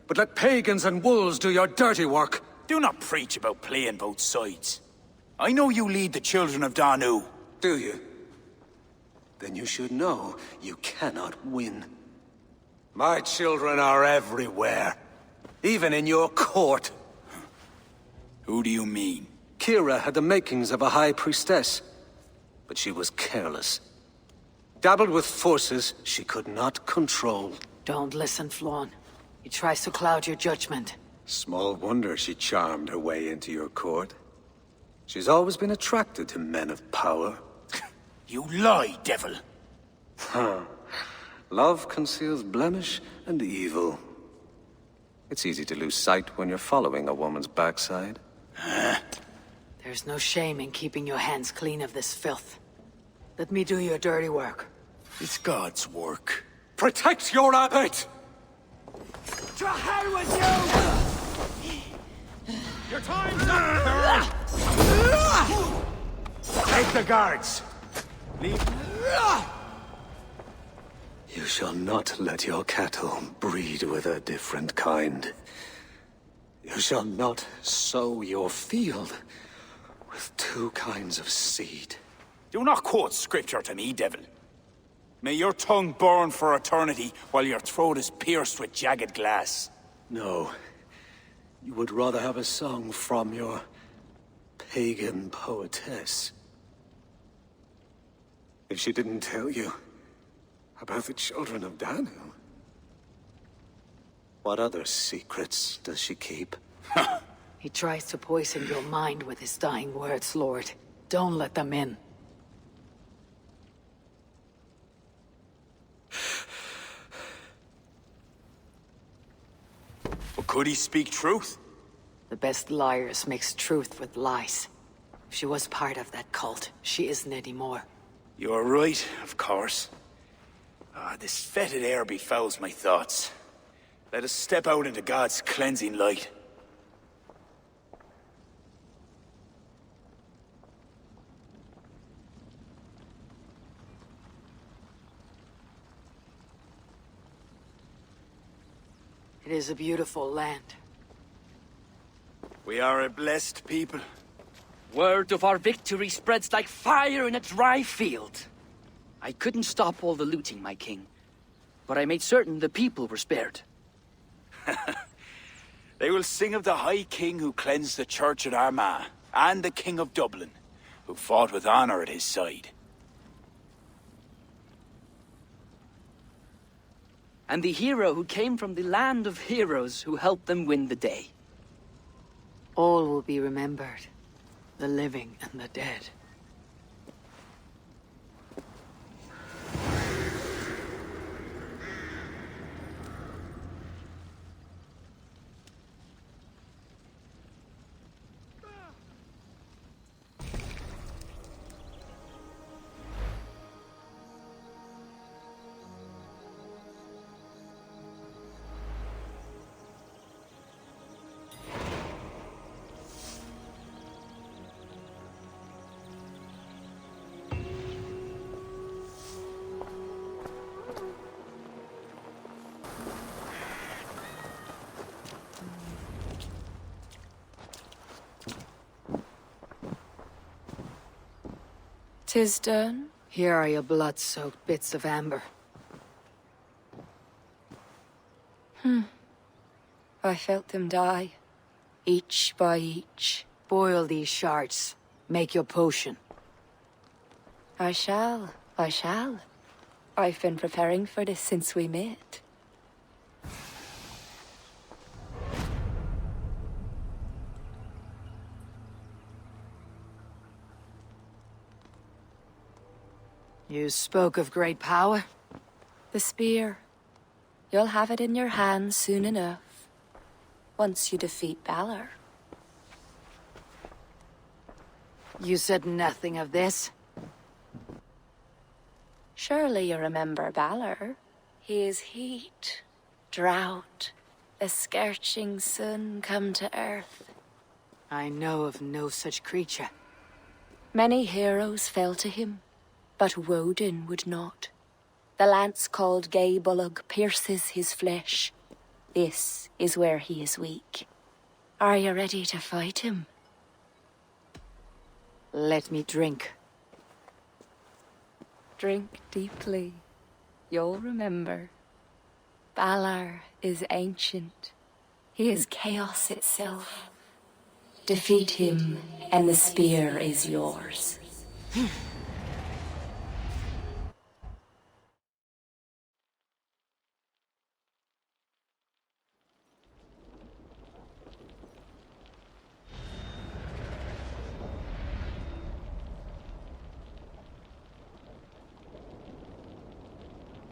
but let pagans and wolves do your dirty work. Do not preach about playing both sides. I know you lead the children of Danu. Do you? Then you should know you cannot win. My children are everywhere, even in your court. Who do you mean? Kira had the makings of a high priestess, but she was careless. Dabbled with forces she could not control. Don't listen, Flawn. He tries to cloud your judgment. Small wonder she charmed her way into your court. She's always been attracted to men of power. You lie, devil! Huh. Love conceals blemish and evil. It's easy to lose sight when you're following a woman's backside. There's no shame in keeping your hands clean of this filth. Let me do your dirty work. It's God's work. Protect your abbot! To hell with you! Your time's up! Take the guards! Leave. You shall not let your cattle breed with a different kind. You shall not sow your field with two kinds of seed. Do not quote scripture to me, devil. May your tongue burn for eternity while your throat is pierced with jagged glass. No. You would rather have a song from your pagan poetess. If she didn't tell you about the children of Danu, what other secrets does she keep? He tries to poison your mind with his dying words, Lord. Don't let them in. But could he speak truth? The best liars mix truth with lies. If she was part of that cult, she isn't anymore. You're right, of course. This fetid air befouls my thoughts. Let us step out into God's cleansing light. It is a beautiful land. We are a blessed people. Word of our victory spreads like fire in a dry field. I couldn't stop all the looting, my king, but I made certain the people were spared. They will sing of the High King who cleansed the church at Armagh, and the King of Dublin, who fought with honor at his side. And the hero who came from the land of heroes who helped them win the day. All will be remembered. The living and the dead. "'Tis done." Here are your blood-soaked bits of amber. I felt them die, each by each. Boil these shards. Make your potion. I shall. I've been preparing for this since we met. You spoke of great power? The spear. You'll have it in your hands soon enough. Once you defeat Balor. You said nothing of this? Surely you remember Balor. He is heat, drought, a scorching sun come to earth. I know of no such creature. Many heroes fell to him, but Woden would not. The lance called Gaebolug pierces his flesh. This is where he is weak. Are you ready to fight him? Let me drink. Drink deeply. You'll remember. Balor is ancient. He is chaos itself. Defeat him, and the spear is yours.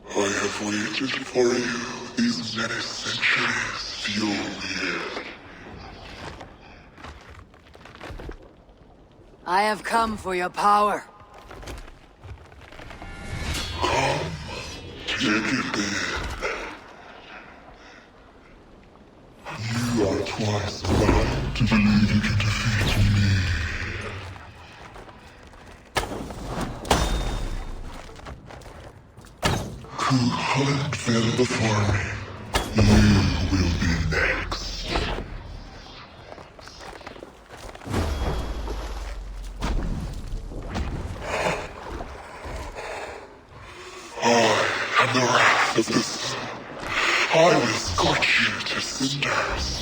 I have waited for you these many centuries, Fjolnir. I have come for your power. Come, take it then. You are twice blind to believe Who hunt fell before me. You will be next. I am the wrath of the sun. I will scorch you to cinders.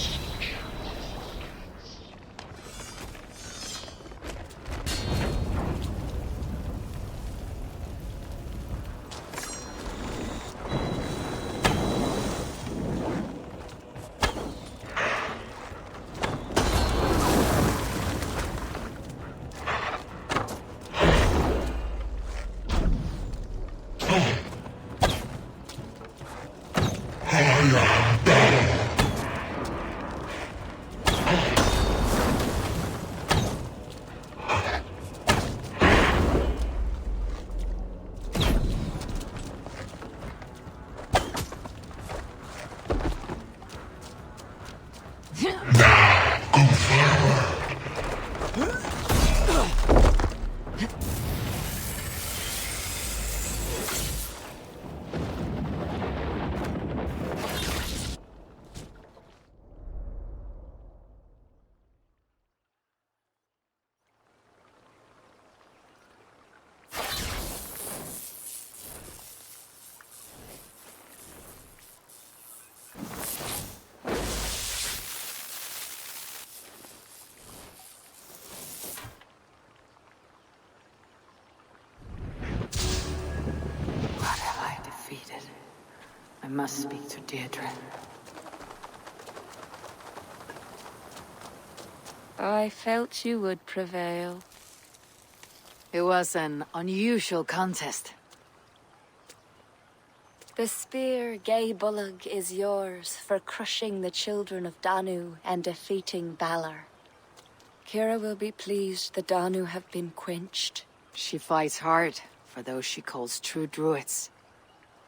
I must speak to Deirdre. I felt you would prevail. It was an unusual contest. The spear, Gay Bullock, is yours for crushing the children of Danu and defeating Balor. Kira will be pleased the Danu have been quenched. She fights hard for those she calls true druids.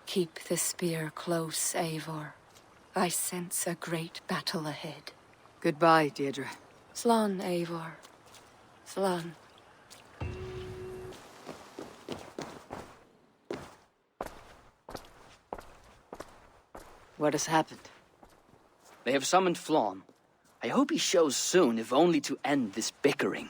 Keep the spear close, Eivor. I sense a great battle ahead. Goodbye, Deirdre. Slán, Eivor. Slán. What has happened? They have summoned Flonn. I hope he shows soon, if only to end this bickering.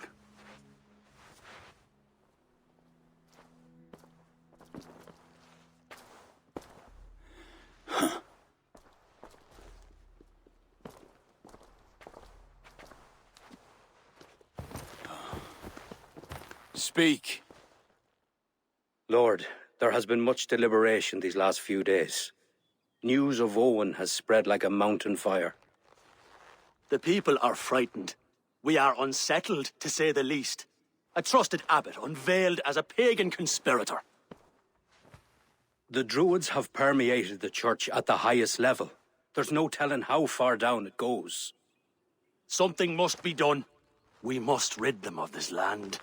Speak. Lord, there has been much deliberation these last few days. News of Owen has spread like a mountain fire. The people are frightened. We are unsettled, to say the least. A trusted abbot unveiled as a pagan conspirator. The Druids have permeated the church at the highest level. There's no telling how far down it goes. Something must be done. We must rid them of this land.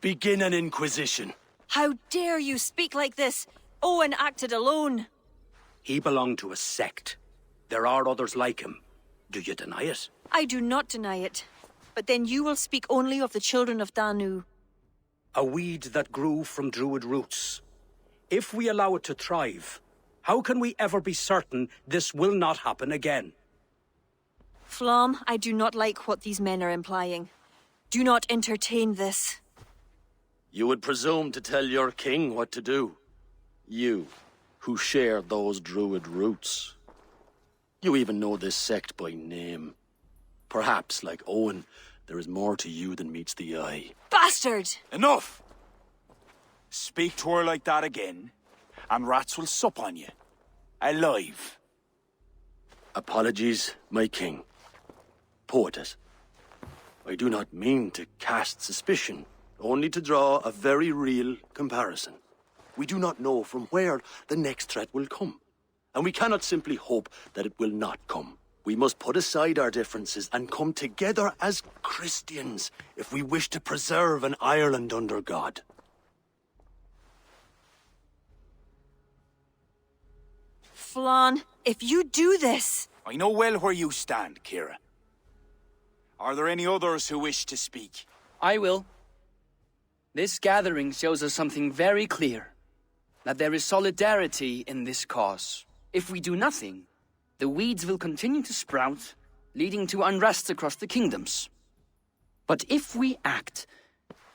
Begin an inquisition. How dare you speak like this? Owen acted alone. He belonged to a sect. There are others like him. Do you deny it? I do not deny it. But then you will speak only of the children of Danu. A weed that grew from Druid roots. If we allow it to thrive, how can we ever be certain this will not happen again? Flom, I do not like what these men are implying. Do not entertain this. You would presume to tell your king what to do. You, who share those druid roots. You even know this sect by name. Perhaps, like Owen, there is more to you than meets the eye. Bastard! Enough! Speak to her like that again, and rats will sup on you. Alive. Apologies, my king. Poetess. I do not mean to cast suspicion, only to draw a very real comparison. We do not know from where the next threat will come, and we cannot simply hope that it will not come. We must put aside our differences and come together as Christians if we wish to preserve an Ireland under God. Flon, if you do this... I know well where you stand, Kira. Are there any others who wish to speak? I will. This gathering shows us something very clear. That there is solidarity in this cause. If we do nothing, the weeds will continue to sprout, leading to unrest across the kingdoms. But if we act,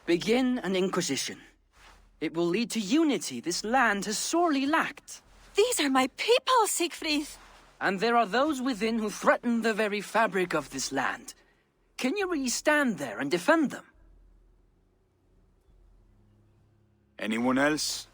begin an inquisition, it will lead to unity this land has sorely lacked. These are my people, Siegfried! And there are those within who threaten the very fabric of this land. Can you really stand there and defend them? Anyone else?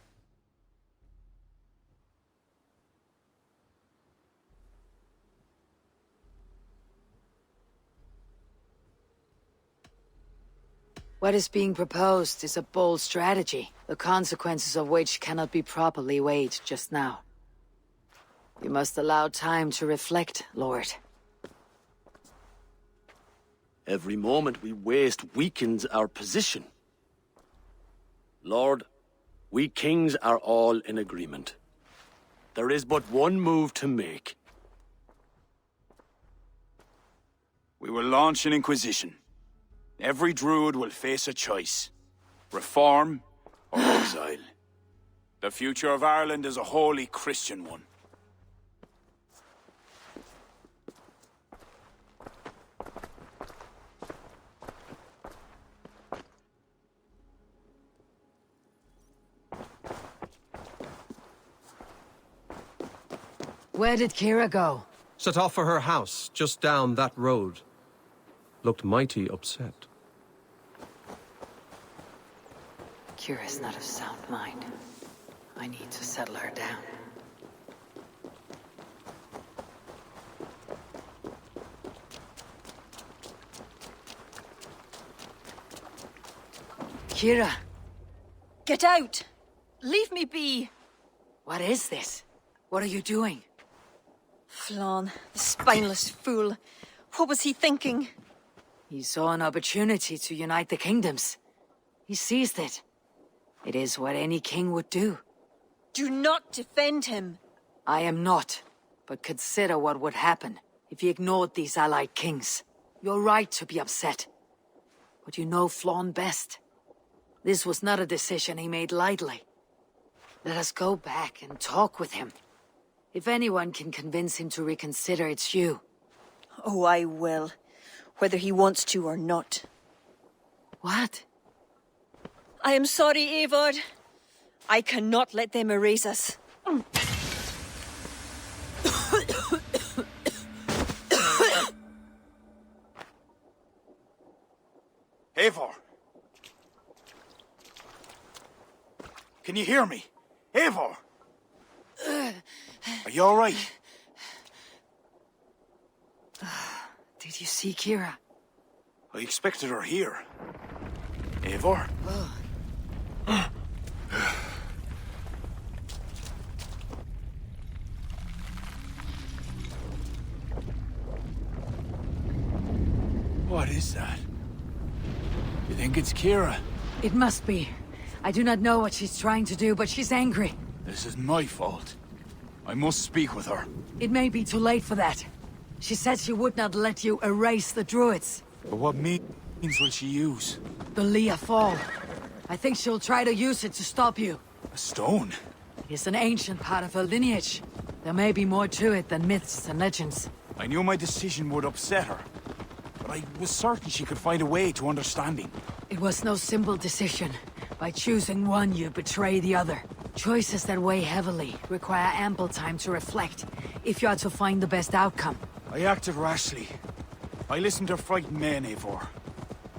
What is being proposed is a bold strategy, the consequences of which cannot be properly weighed just now. You must allow time to reflect, Lord. Every moment we waste weakens our position. Lord, we kings are all in agreement. There is but one move to make. We will launch an inquisition. Every druid will face a choice. Reform or exile. The future of Ireland is a wholly Christian one. Where did Kira go? Set off for her house, just down that road. Looked mighty upset. Kira's not of sound mind. I need to settle her down. Kira! Get out! Leave me be! What is this? What are you doing? Flann, the spineless fool. What was he thinking? He saw an opportunity to unite the kingdoms. He seized it. It is what any king would do. Do not defend him. I am not, but consider what would happen if he ignored these allied kings. You're right to be upset. But you know Flann best. This was not a decision he made lightly. Let us go back and talk with him. If anyone can convince him to reconsider, it's you. Oh, I will. Whether he wants to or not. What? I am sorry, Eivor. I cannot let them erase us. Eivor! Can you hear me? Eivor! Are you all right? Did you see Kira? I expected her here. Eivor? What is that? You think it's Kira? It must be. I do not know what she's trying to do, but she's angry. This is my fault. I must speak with her. It may be too late for that. She said she would not let you erase the Druids. But what means will she use? The Leah Fall. I think she'll try to use it to stop you. A stone? It's an ancient part of her lineage. There may be more to it than myths and legends. I knew my decision would upset her. But I was certain she could find a way to understanding. It was no simple decision. By choosing one, you betray the other. Choices that weigh heavily require ample time to reflect, if you are to find the best outcome. I acted rashly. I listened to frightened men, Eivor.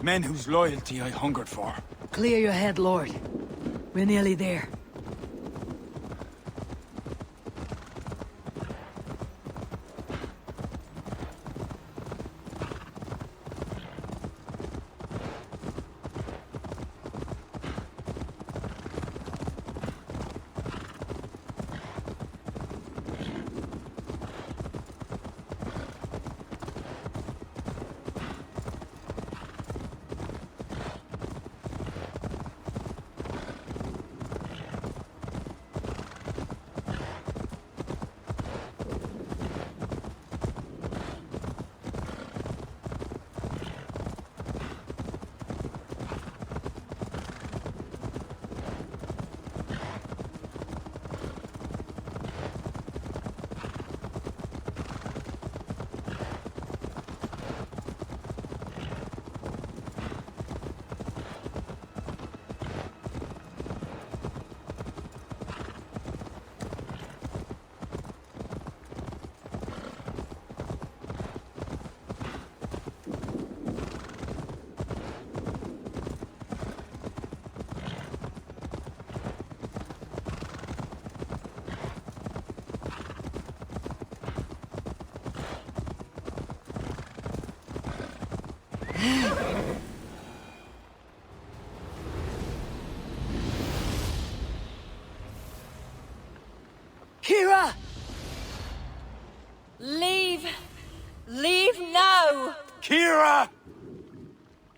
Men whose loyalty I hungered for. Clear your head, Lord. We're nearly there.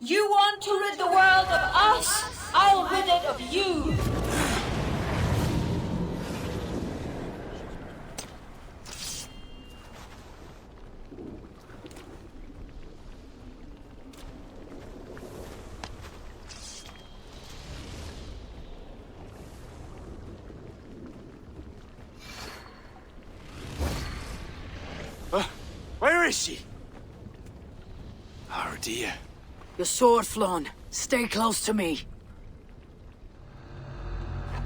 You want to rid the world of us? I'll rid it of you. Where is she? Oh dear. Your sword, Flon. Stay close to me.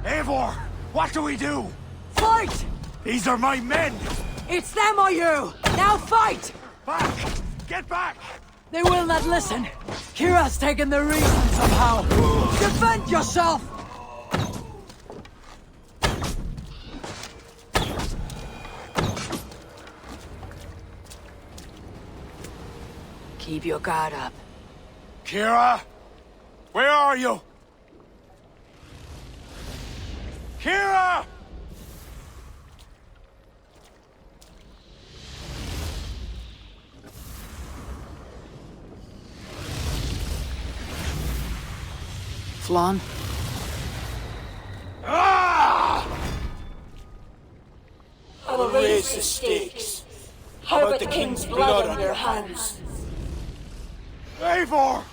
Eivor, what do we do? Fight! These are my men! It's them or you! Now fight! Back! Get back! They will not listen. Kira's taken the reason somehow. Defend yourself! Keep your guard up. Kira! Where are you? Kira! Flon? Ah! I will raise the stakes. How about the king's blood on your hands? Eivor!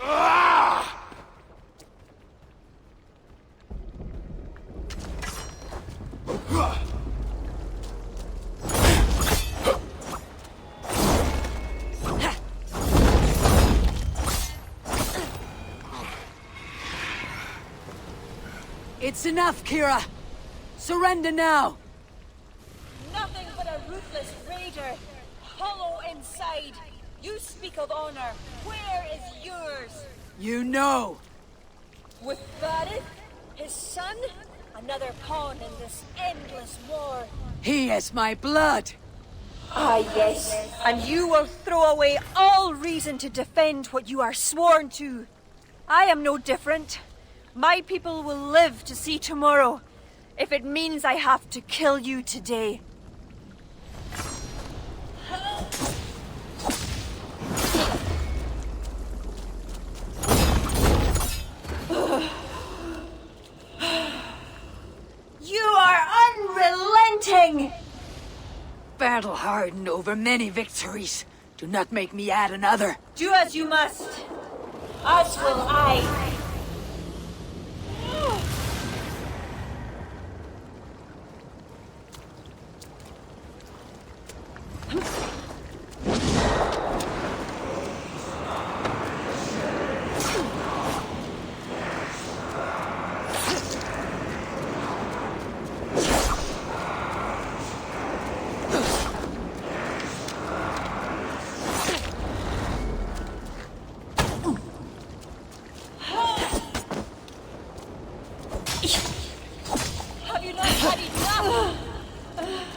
Ah! It's enough, Kira! Surrender now! Nothing but a ruthless raider. Hollow inside. You speak of honor. Where is yours? You know! With Varith, his son, another pawn in this endless war. He has my blood! Ah, yes. And you will throw away all reason to defend what you are sworn to. I am no different. My people will live to see tomorrow, if it means I have to kill you today. You are unrelenting! Battle-hardened over many victories. Do not make me add another. Do as you must. As will I.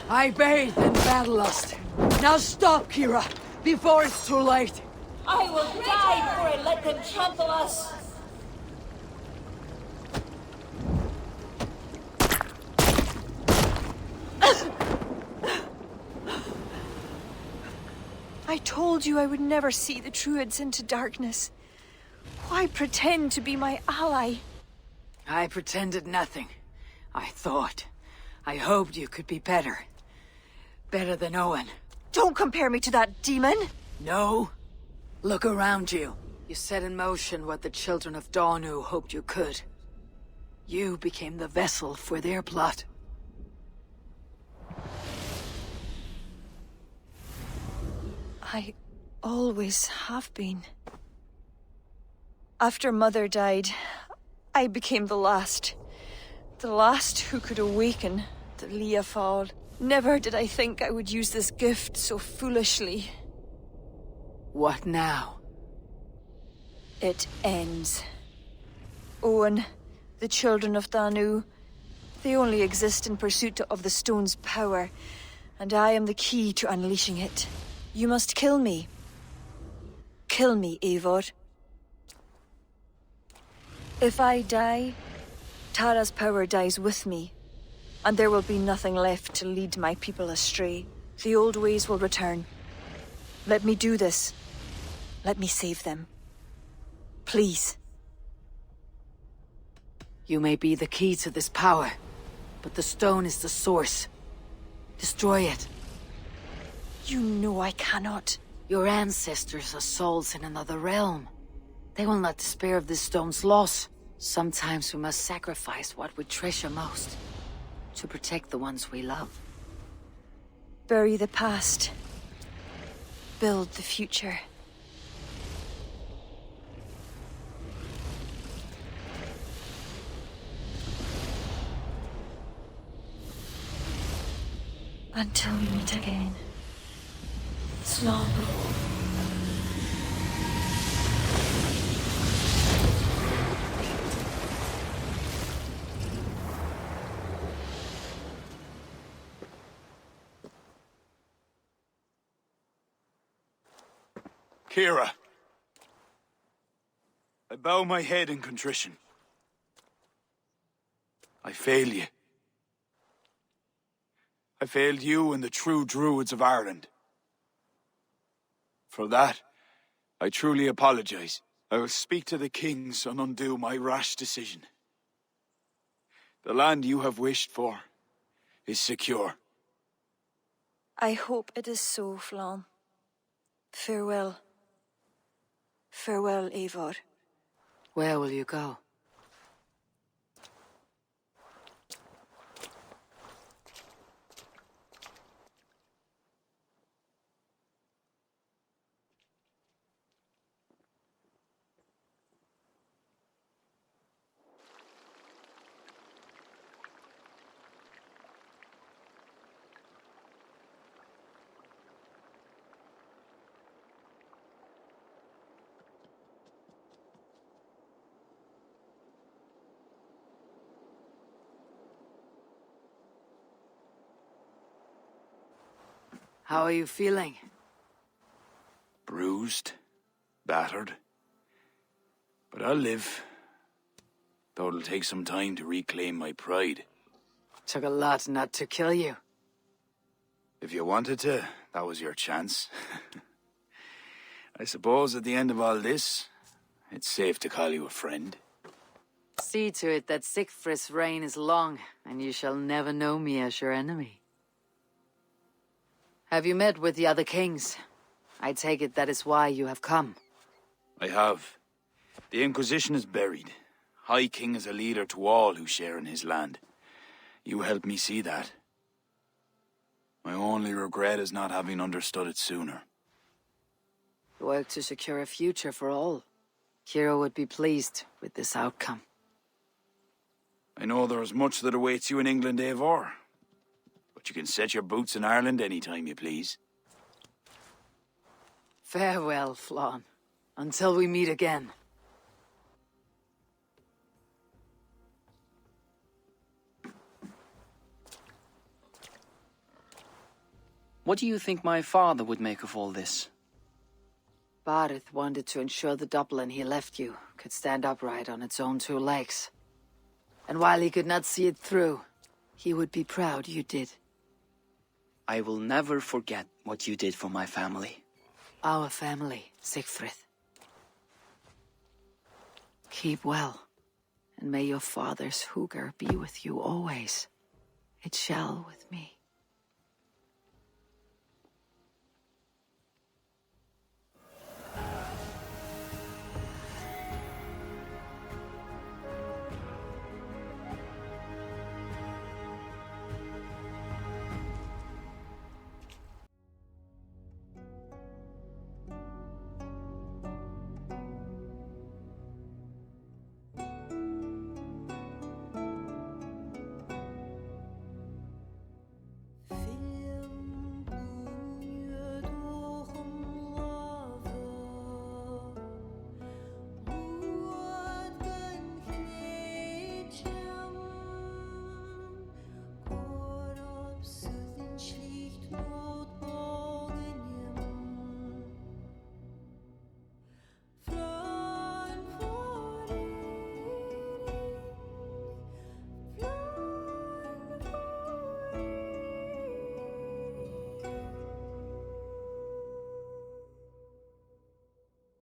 I bathed in battlelust. Now stop, Kira, before it's too late. I will die before I let them trample us. I told you I would never see the Druids into darkness. Why pretend to be my ally? I pretended nothing. I hoped you could be better. Better than Owen. Don't compare me to that demon! No? Look around you. You set in motion what the children of Danu hoped you could. You became the vessel for their plot. I always have been. After Mother died, I became the last. The last who could awaken the Leafal. Never did I think I would use this gift so foolishly. What now? It ends. Owen, the children of Danu, they only exist in pursuit of the stone's power, and I am the key to unleashing it. You must kill me. Kill me, Eivor. If I die, Tara's power dies with me, and there will be nothing left to lead my people astray. The old ways will return. Let me do this. Let me save them. Please. You may be the key to this power, but the stone is the source. Destroy it. You know I cannot. Your ancestors are souls in another realm. They will not despair of this stone's loss. Sometimes we must sacrifice what we treasure most to protect the ones we love. Bury the past. Build the future. Until we meet again. Slán. Kira, I bow my head in contrition. I fail you. I failed you and the true Druids of Ireland. For that, I truly apologize. I will speak to the kings and undo my rash decision. The land you have wished for is secure. I hope it is so, Flán. Farewell. Farewell, Eivor. Where will you go? How are you feeling? Bruised, battered. But I'll live. Though it'll take some time to reclaim my pride. Took a lot not to kill you. If you wanted to, that was your chance. I suppose at the end of all this, it's safe to call you a friend. See to it that Sigfrid's reign is long, and you shall never know me as your enemy. Have you met with the other kings? I take it that is why you have come. I have. The Inquisition is buried. High King is a leader to all who share in his land. You helped me see that. My only regret is not having understood it sooner. Work to secure a future for all. Kira would be pleased with this outcome. I know there is much that awaits you in England, Eivor. But you can set your boots in Ireland anytime you please. Farewell, Flán. Until we meet again. What do you think my father would make of all this? Barith wanted to ensure the Dublin he left you could stand upright on its own two legs. And while he could not see it through, he would be proud you did. I will never forget what you did for my family. Our family, Sigfrid. Keep well, and may your father's hugr be with you always. It shall with me.